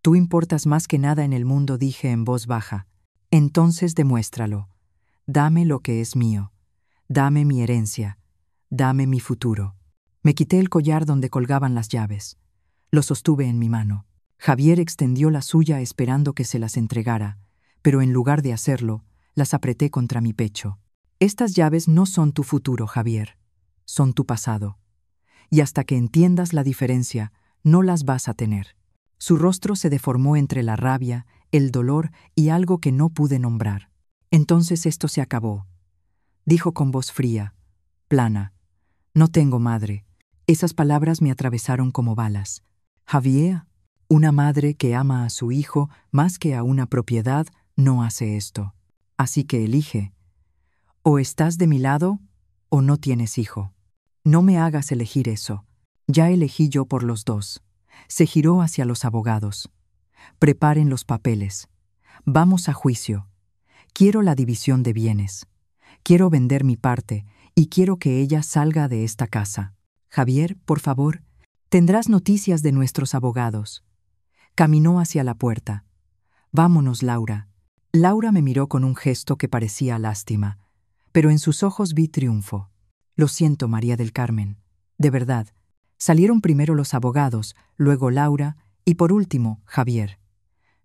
Tú importas más que nada en el mundo, dije en voz baja. Entonces demuéstralo. Dame lo que es mío. Dame mi herencia. Dame mi futuro. Me quité el collar donde colgaban las llaves. Lo sostuve en mi mano. Javier extendió la suya esperando que se las entregara, pero en lugar de hacerlo, las apreté contra mi pecho. Estas llaves no son tu futuro, Javier. Son tu pasado. Y hasta que entiendas la diferencia, no las vas a tener. Su rostro se deformó entre la rabia, el dolor y algo que no pude nombrar. Entonces esto se acabó. Dijo con voz fría, plana. No tengo madre. Esas palabras me atravesaron como balas. Javier, una madre que ama a su hijo más que a una propiedad, no hace esto. Así que elige. O estás de mi lado, o no tienes hijo. No me hagas elegir eso. Ya elegí yo por los dos. Se giró hacia los abogados. Preparen los papeles. Vamos a juicio. Quiero la división de bienes. Quiero vender mi parte y quiero que ella salga de esta casa. Javier, por favor, tendrás noticias de nuestros abogados. Caminó hacia la puerta. Vámonos, Laura. Laura me miró con un gesto que parecía lástima, pero en sus ojos vi triunfo. Lo siento, María del Carmen. De verdad. Salieron primero los abogados, luego Laura y por último Javier.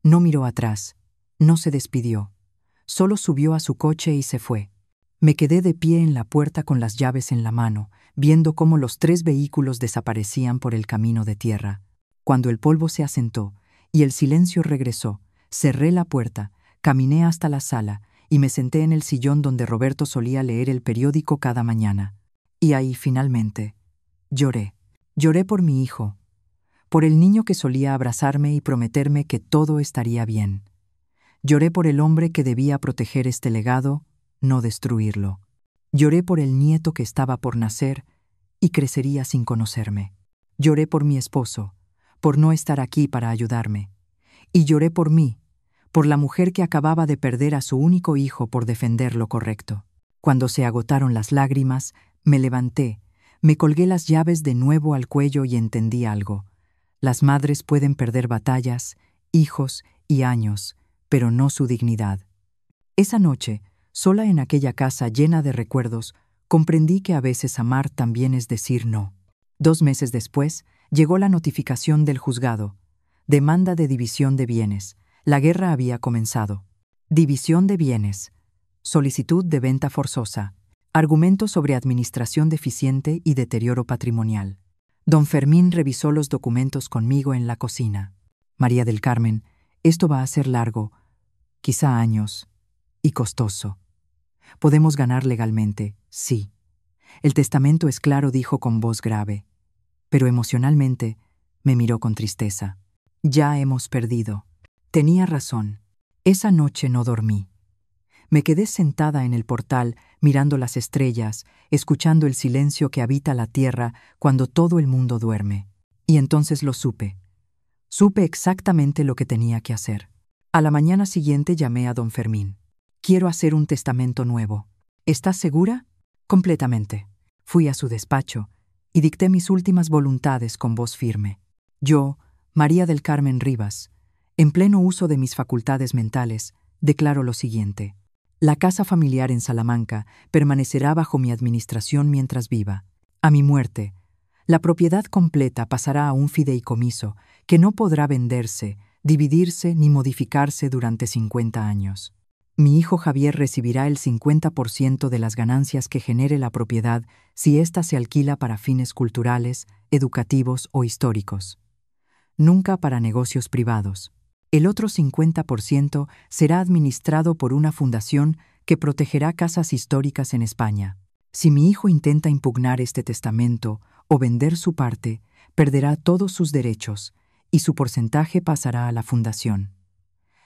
No miró atrás, no se despidió. Solo subió a su coche y se fue. Me quedé de pie en la puerta con las llaves en la mano, viendo cómo los 3 vehículos desaparecían por el camino de tierra. Cuando el polvo se asentó y el silencio regresó, cerré la puerta, caminé hasta la sala y me senté en el sillón donde Roberto solía leer el periódico cada mañana. Y ahí, finalmente, lloré. Lloré por mi hijo, por el niño que solía abrazarme y prometerme que todo estaría bien. Lloré por el hombre que debía proteger este legado, no destruirlo. Lloré por el nieto que estaba por nacer y crecería sin conocerme. Lloré por mi esposo, por no estar aquí para ayudarme. Y lloré por mí, por la mujer que acababa de perder a su único hijo por defender lo correcto. Cuando se agotaron las lágrimas, me levanté, me colgué las llaves de nuevo al cuello y entendí algo. Las madres pueden perder batallas, hijos y años, pero no su dignidad. Esa noche, sola en aquella casa llena de recuerdos, comprendí que a veces amar también es decir no. 2 meses después, llegó la notificación del juzgado. Demanda de división de bienes. La guerra había comenzado. División de bienes. Solicitud de venta forzosa. Argumento sobre administración deficiente y deterioro patrimonial. Don Fermín revisó los documentos conmigo en la cocina. María del Carmen, esto va a ser largo, quizá años, y costoso. Podemos ganar legalmente, sí. El testamento es claro, dijo con voz grave. Pero emocionalmente me miró con tristeza. Ya hemos perdido. Tenía razón. Esa noche no dormí. Me quedé sentada en el portal, mirando las estrellas, escuchando el silencio que habita la tierra cuando todo el mundo duerme. Y entonces lo supe. Supe exactamente lo que tenía que hacer. A la mañana siguiente llamé a don Fermín. Quiero hacer un testamento nuevo. ¿Estás segura? Completamente. Fui a su despacho y dicté mis últimas voluntades con voz firme. Yo, María del Carmen Rivas, en pleno uso de mis facultades mentales, declaro lo siguiente. La casa familiar en Salamanca permanecerá bajo mi administración mientras viva. A mi muerte, La propiedad completa pasará a un fideicomiso que no podrá venderse, dividirse ni modificarse durante 50 años. Mi hijo Javier recibirá el 50% de las ganancias que genere la propiedad si ésta se alquila para fines culturales, educativos o históricos. Nunca para negocios privados. El otro 50% será administrado por una fundación que protegerá casas históricas en España. Si mi hijo intenta impugnar este testamento o vender su parte, perderá todos sus derechos y su porcentaje pasará a la fundación.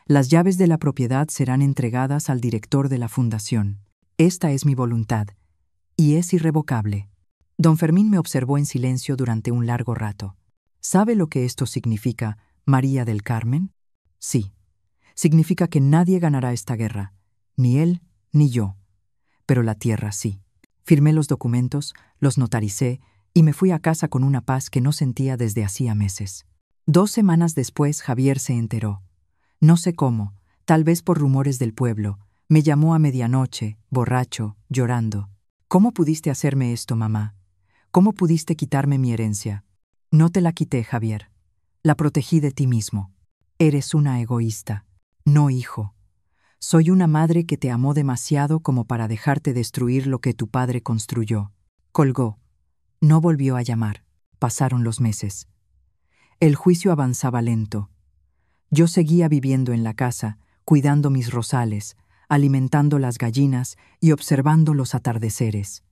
Las llaves de la propiedad serán entregadas al director de la fundación. Esta es mi voluntad, y es irrevocable. Don Fermín me observó en silencio durante un largo rato. ¿Sabe lo que esto significa, María del Carmen? Sí. Significa que nadie ganará esta guerra, ni él ni yo. Pero la tierra sí. Firmé los documentos, los notaricé y me fui a casa con una paz que no sentía desde hacía meses. 2 semanas después Javier se enteró. No sé cómo, tal vez por rumores del pueblo, me llamó a medianoche, borracho, llorando. ¿Cómo pudiste hacerme esto, mamá? ¿Cómo pudiste quitarme mi herencia? No te la quité, Javier. La protegí de ti mismo. Eres una egoísta. No, hijo. Soy una madre que te amó demasiado como para dejarte destruir lo que tu padre construyó. Colgó. No volvió a llamar. Pasaron los meses. El juicio avanzaba lento. Yo seguía viviendo en la casa, cuidando mis rosales, alimentando las gallinas y observando los atardeceres.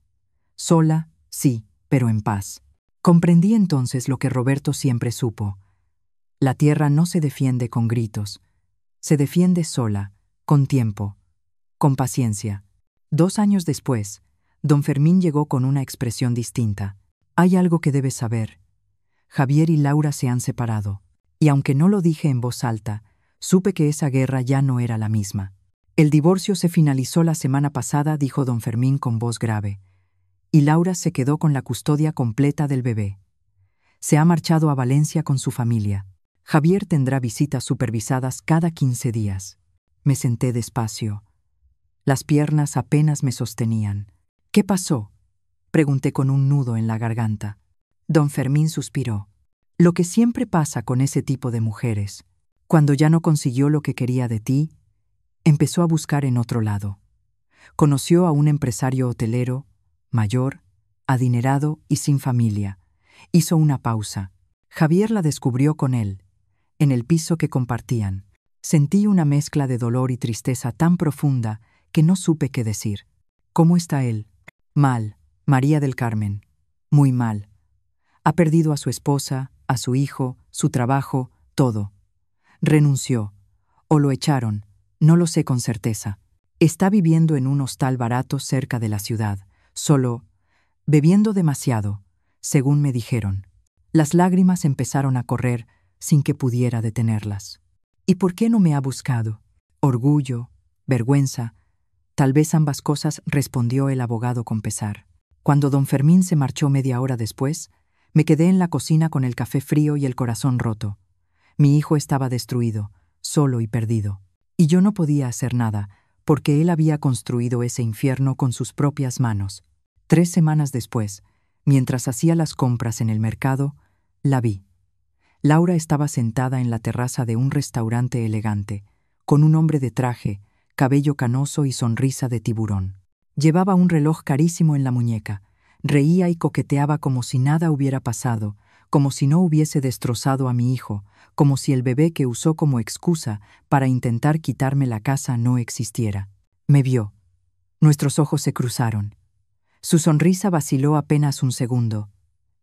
Sola, sí, pero en paz. Comprendí entonces lo que Roberto siempre supo. La tierra no se defiende con gritos. Se defiende sola, con tiempo, con paciencia. 2 años después, don Fermín llegó con una expresión distinta. Hay algo que debes saber. Javier y Laura se han separado. Y aunque no lo dije en voz alta, supe que esa guerra ya no era la misma. El divorcio se finalizó la semana pasada, dijo don Fermín con voz grave. Y Laura se quedó con la custodia completa del bebé. Se ha marchado a Valencia con su familia. Javier tendrá visitas supervisadas cada 15 días. Me senté despacio. Las piernas apenas me sostenían. ¿Qué pasó?, pregunté con un nudo en la garganta. Don Fermín suspiró. Lo que siempre pasa con ese tipo de mujeres. Cuando ya no consiguió lo que quería de ti, empezó a buscar en otro lado. Conoció a un empresario hotelero, mayor, adinerado y sin familia. Hizo una pausa. Javier la descubrió con él, en el piso que compartían. Sentí una mezcla de dolor y tristeza tan profunda que no supe qué decir. ¿Cómo está él? Mal, María del Carmen. Muy mal. Ha perdido a su esposa, a su hijo, su trabajo, todo. Renunció. O lo echaron, no lo sé con certeza. Está viviendo en un hostal barato cerca de la ciudad, solo, bebiendo demasiado, según me dijeron. Las lágrimas empezaron a correr sin que pudiera detenerlas. ¿Y por qué no me ha buscado? Orgullo, vergüenza, tal vez ambas cosas, respondió el abogado con pesar. Cuando don Fermín se marchó media hora después, me quedé en la cocina con el café frío y el corazón roto. Mi hijo estaba destruido, solo y perdido. Y yo no podía hacer nada, porque él había construido ese infierno con sus propias manos. 3 semanas después, mientras hacía las compras en el mercado, la vi. Laura estaba sentada en la terraza de un restaurante elegante, con un hombre de traje, cabello canoso y sonrisa de tiburón. Llevaba un reloj carísimo en la muñeca. Reía y coqueteaba como si nada hubiera pasado, como si no hubiese destrozado a mi hijo, como si el bebé que usó como excusa para intentar quitarme la casa no existiera. Me vio. Nuestros ojos se cruzaron. Su sonrisa vaciló apenas un segundo,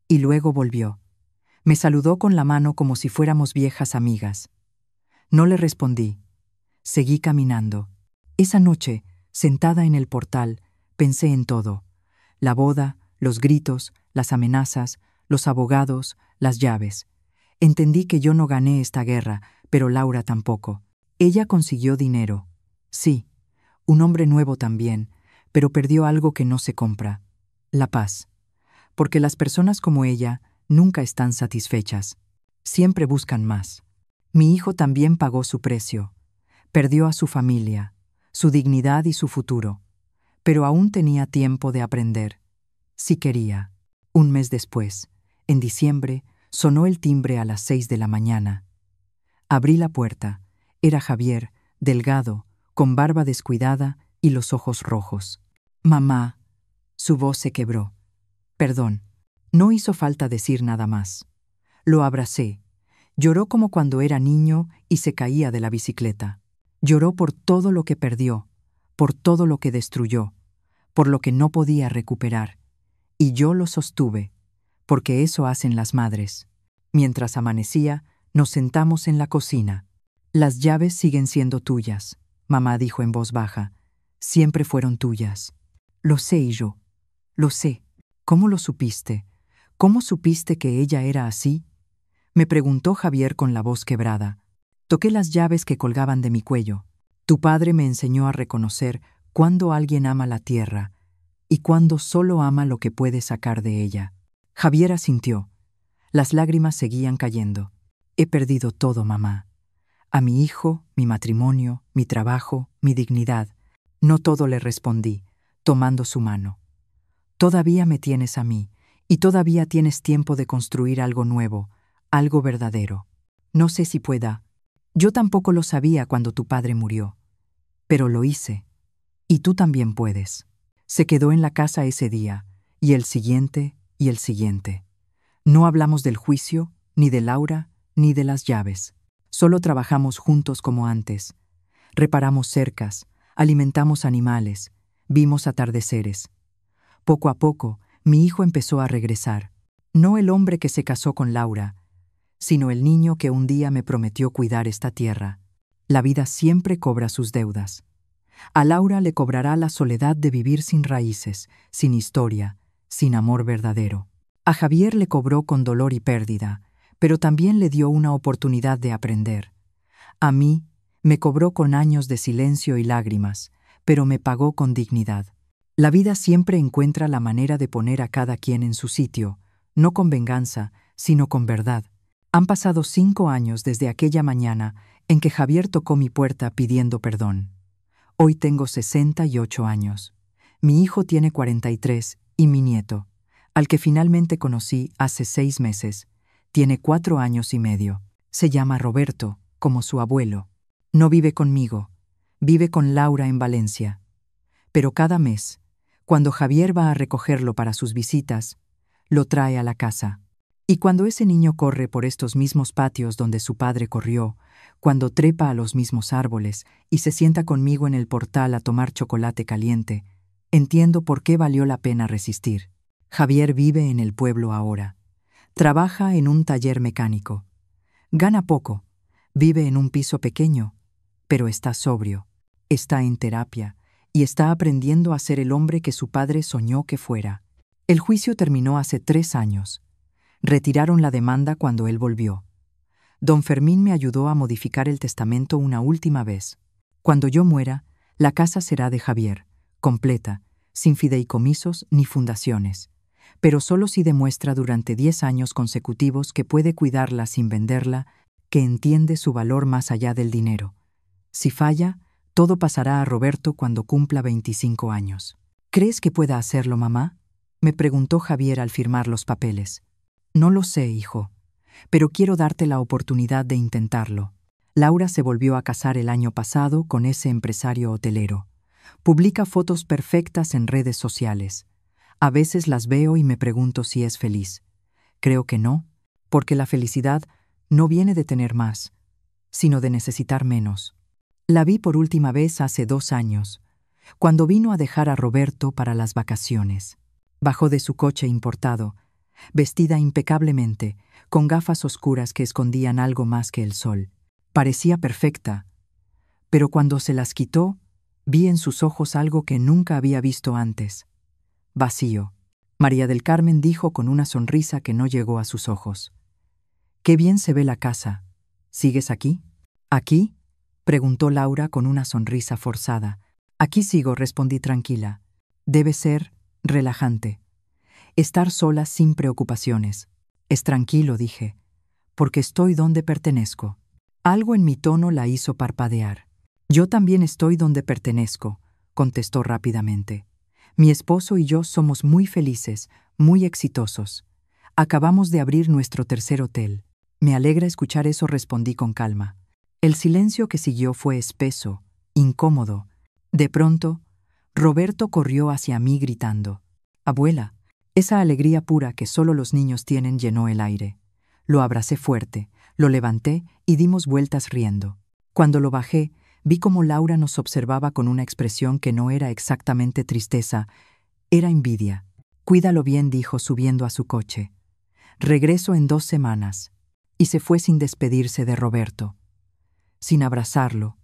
y luego volvió. Me saludó con la mano como si fuéramos viejas amigas. No le respondí. Seguí caminando. Esa noche, sentada en el portal, pensé en todo. La boda, los gritos, las amenazas, los abogados, las llaves. Entendí que yo no gané esta guerra, pero Laura tampoco. Ella consiguió dinero. Sí, un hombre nuevo también, pero perdió algo que no se compra. La paz. Porque las personas como ella nunca están satisfechas. Siempre buscan más. Mi hijo también pagó su precio. Perdió a su familia, su dignidad y su futuro. Pero aún tenía tiempo de aprender. Si quería. Un mes después, En diciembre, sonó el timbre a las 6 de la mañana. Abrí la puerta. Era Javier, delgado, con barba descuidada y los ojos rojos. «Mamá». Su voz se quebró. «Perdón». No hizo falta decir nada más. Lo abracé. Lloró como cuando era niño y se caía de la bicicleta. Lloró por todo lo que perdió, por todo lo que destruyó, por lo que no podía recuperar. Y yo lo sostuve, porque eso hacen las madres. Mientras amanecía, nos sentamos en la cocina. «Las llaves siguen siendo tuyas», mamá dijo en voz baja. «Siempre fueron tuyas». «Lo sé, y yo. Lo sé». «¿Cómo lo supiste? ¿Cómo supiste que ella era así?», me preguntó Javier con la voz quebrada. Toqué las llaves que colgaban de mi cuello. «Tu padre me enseñó a reconocer cuándo alguien ama la tierra y cuándo solo ama lo que puede sacar de ella». Javier asintió. Las lágrimas seguían cayendo. «He perdido todo, mamá. A mi hijo, mi matrimonio, mi trabajo, mi dignidad». «No todo», le respondí, tomando su mano. «Todavía me tienes a mí, y todavía tienes tiempo de construir algo nuevo, algo verdadero. No sé si pueda. Yo tampoco lo sabía cuando tu padre murió. Pero lo hice. Y tú también puedes». Se quedó en la casa ese día, y el siguiente, y el siguiente. No hablamos del juicio, ni de Laura, ni de las llaves. Solo trabajamos juntos como antes. Reparamos cercas, alimentamos animales, vimos atardeceres. Poco a poco, mi hijo empezó a regresar. No el hombre que se casó con Laura, sino el niño que un día me prometió cuidar esta tierra. La vida siempre cobra sus deudas. A Laura le cobrará la soledad de vivir sin raíces, sin historia, sin amor verdadero. A Javier le cobró con dolor y pérdida, pero también le dio una oportunidad de aprender. A mí me cobró con años de silencio y lágrimas, pero me pagó con dignidad. La vida siempre encuentra la manera de poner a cada quien en su sitio, no con venganza, sino con verdad. Han pasado 5 años desde aquella mañana en que Javier tocó mi puerta pidiendo perdón. Hoy tengo 68 años. Mi hijo tiene 43 y mi nieto, al que finalmente conocí hace 6 meses, tiene 4 años y medio. Se llama Roberto, como su abuelo. No vive conmigo, vive con Laura en Valencia. Pero cada mes, cuando Javier va a recogerlo para sus visitas, lo trae a la casa. Y cuando ese niño corre por estos mismos patios donde su padre corrió, cuando trepa a los mismos árboles y se sienta conmigo en el portal a tomar chocolate caliente, entiendo por qué valió la pena resistir. Javier vive en el pueblo ahora. Trabaja en un taller mecánico. Gana poco, vive en un piso pequeño, pero está sobrio, está en terapia y está aprendiendo a ser el hombre que su padre soñó que fuera. El juicio terminó hace 3 años. Retiraron la demanda cuando él volvió. Don Fermín me ayudó a modificar el testamento una última vez. Cuando yo muera, la casa será de Javier, completa, sin fideicomisos ni fundaciones, pero solo si demuestra durante 10 años consecutivos que puede cuidarla sin venderla, que entiende su valor más allá del dinero. Si falla, todo pasará a Roberto cuando cumpla 25 años. ¿Crees que pueda hacerlo, mamá?, me preguntó Javier al firmar los papeles. No lo sé, hijo, pero quiero darte la oportunidad de intentarlo. Laura se volvió a casar el año pasado con ese empresario hotelero. Publica fotos perfectas en redes sociales. A veces las veo y me pregunto si es feliz. Creo que no, porque la felicidad no viene de tener más, sino de necesitar menos. La vi por última vez hace 2 años, cuando vino a dejar a Roberto para las vacaciones. Bajó de su coche importado, vestida impecablemente, con gafas oscuras que escondían algo más que el sol. Parecía perfecta, pero cuando se las quitó, vi en sus ojos algo que nunca había visto antes. Vacío. María del Carmen dijo con una sonrisa que no llegó a sus ojos. «Qué bien se ve la casa. ¿Sigues aquí?» «¿Aquí?», preguntó Laura con una sonrisa forzada. «Aquí sigo», respondí tranquila. «Debe ser relajante. Estar sola sin preocupaciones. Es tranquilo», dije, «porque estoy donde pertenezco». Algo en mi tono la hizo parpadear. «Yo también estoy donde pertenezco», contestó rápidamente. «Mi esposo y yo somos muy felices, muy exitosos. Acabamos de abrir nuestro tercer hotel. Me alegra escuchar eso, respondí con calma. El silencio que siguió fue espeso, incómodo. De pronto, Roberto corrió hacia mí gritando: «Abuela». Esa alegría pura que solo los niños tienen llenó el aire. Lo abracé fuerte, lo levanté y dimos vueltas riendo. Cuando lo bajé, vi cómo Laura nos observaba con una expresión que no era exactamente tristeza, era envidia. «Cuídalo bien», dijo subiendo a su coche. «Regreso en 2 semanas». Y se fue sin despedirse de Roberto, sin abrazarlo,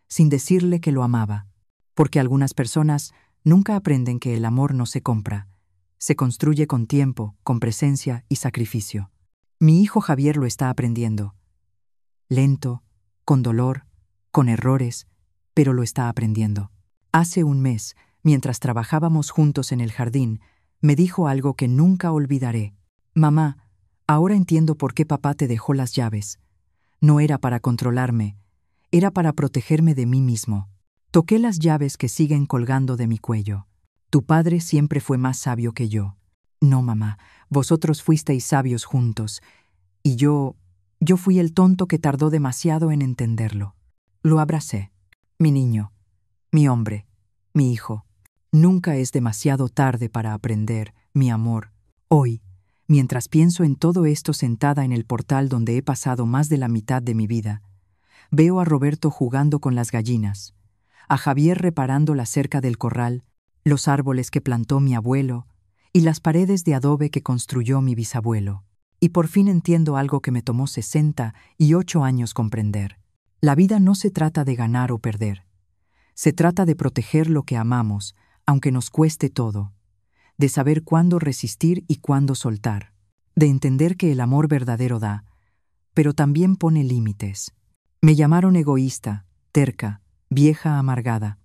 sin decirle que lo amaba, porque algunas personas nunca aprenden que el amor no se compra, se construye con tiempo, con presencia y sacrificio. Mi hijo Javier lo está aprendiendo. Lento, con dolor, con errores, pero lo está aprendiendo. Hace un mes, mientras trabajábamos juntos en el jardín, me dijo algo que nunca olvidaré. «Mamá, ahora entiendo por qué papá te dejó las llaves. No era para controlarme, era para protegerme de mí mismo». Toqué las llaves que siguen colgando de mi cuello. «Tu padre siempre fue más sabio que yo». «No, mamá, vosotros fuisteis sabios juntos, y yo fui el tonto que tardó demasiado en entenderlo». Lo abracé. «Mi niño, mi hombre, mi hijo, nunca es demasiado tarde para aprender, mi amor». Hoy, mientras pienso en todo esto sentada en el portal donde he pasado más de la mitad de mi vida, veo a Roberto jugando con las gallinas, a Javier reparando la cerca del corral, los árboles que plantó mi abuelo y las paredes de adobe que construyó mi bisabuelo. Y por fin entiendo algo que me tomó 68 años comprender. La vida no se trata de ganar o perder. Se trata de proteger lo que amamos, aunque nos cueste todo, de saber cuándo resistir y cuándo soltar, de entender que el amor verdadero da, pero también pone límites. Me llamaron egoísta, terca, vieja amargada.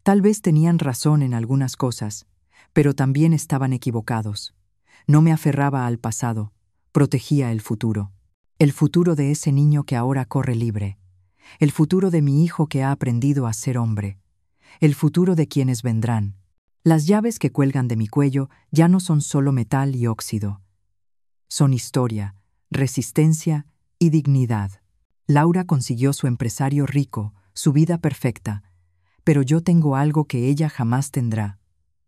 Tal vez tenían razón en algunas cosas, pero también estaban equivocados. No me aferraba al pasado, protegía el futuro de ese niño que ahora corre libre, el futuro de mi hijo que ha aprendido a ser hombre, el futuro de quienes vendrán. Las llaves que cuelgan de mi cuello ya no son solo metal y óxido. Son historia, resistencia y dignidad. Laura consiguió su empresario rico, su vida perfecta, pero yo tengo algo que ella jamás tendrá: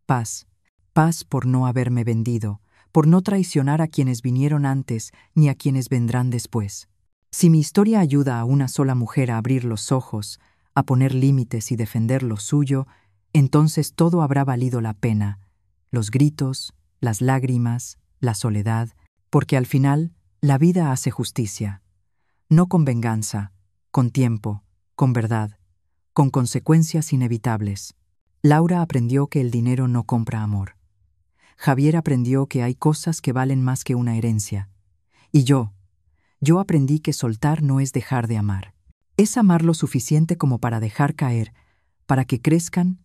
paz. Paz por no haberme vendido, por no traicionar a quienes vinieron antes ni a quienes vendrán después. Si mi historia ayuda a una sola mujer a abrir los ojos, a poner límites y defender lo suyo, entonces todo habrá valido la pena. Los gritos, las lágrimas, la soledad, porque al final la vida hace justicia. No con venganza, con tiempo, con verdad, con consecuencias inevitables. Laura aprendió que el dinero no compra amor. Javier aprendió que hay cosas que valen más que una herencia. Y yo aprendí que soltar no es dejar de amar. Es amar lo suficiente como para dejar caer, para que crezcan,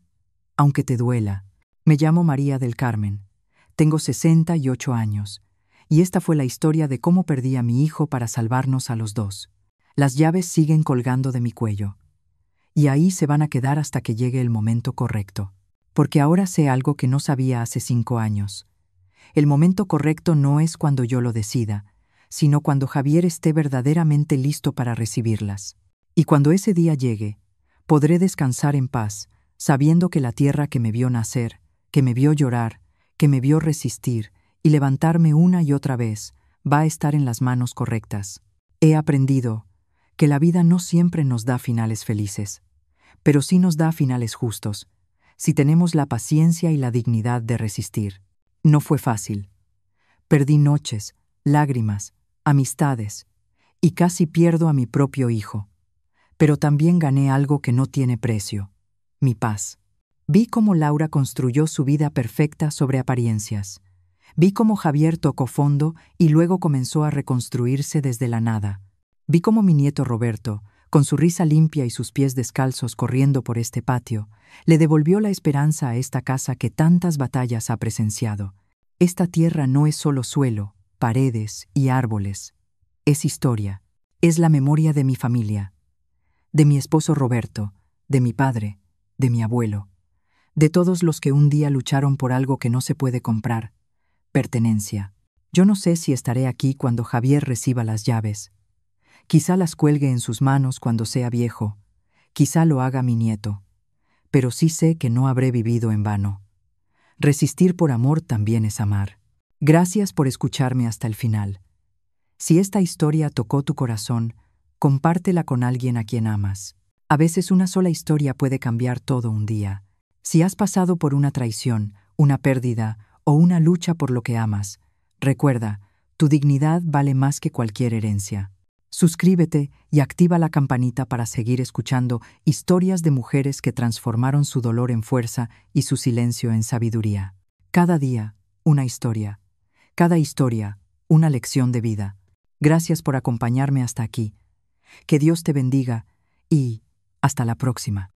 aunque te duela. Me llamo María del Carmen. Tengo 68 años. Y esta fue la historia de cómo perdí a mi hijo para salvarnos a los dos. Las llaves siguen colgando de mi cuello. Y ahí se van a quedar hasta que llegue el momento correcto. Porque ahora sé algo que no sabía hace 5 años. El momento correcto no es cuando yo lo decida, sino cuando Javier esté verdaderamente listo para recibirlas. Y cuando ese día llegue, podré descansar en paz, sabiendo que la tierra que me vio nacer, que me vio llorar, que me vio resistir y levantarme una y otra vez, va a estar en las manos correctas. He aprendido que la vida no siempre nos da finales felices, pero sí nos da finales justos, si tenemos la paciencia y la dignidad de resistir. No fue fácil. Perdí noches, lágrimas, amistades, y casi pierdo a mi propio hijo. Pero también gané algo que no tiene precio: mi paz. Vi cómo Laura construyó su vida perfecta sobre apariencias. Vi cómo Javier tocó fondo y luego comenzó a reconstruirse desde la nada. Vi cómo mi nieto Roberto, con su risa limpia y sus pies descalzos corriendo por este patio, le devolvió la esperanza a esta casa que tantas batallas ha presenciado. Esta tierra no es solo suelo, paredes y árboles. Es historia. Es la memoria de mi familia, de mi esposo Roberto, de mi padre, de mi abuelo, de todos los que un día lucharon por algo que no se puede comprar: pertenencia. Yo no sé si estaré aquí cuando Javier reciba las llaves. Quizá las cuelgue en sus manos cuando sea viejo. Quizá lo haga mi nieto. Pero sí sé que no habré vivido en vano. Resistir por amor también es amar. Gracias por escucharme hasta el final. Si esta historia tocó tu corazón, compártela con alguien a quien amas. A veces una sola historia puede cambiar todo un día. Si has pasado por una traición, una pérdida o una lucha por lo que amas, recuerda, tu dignidad vale más que cualquier herencia. Suscríbete y activa la campanita para seguir escuchando historias de mujeres que transformaron su dolor en fuerza y su silencio en sabiduría. Cada día, una historia. Cada historia, una lección de vida. Gracias por acompañarme hasta aquí. Que Dios te bendiga y hasta la próxima.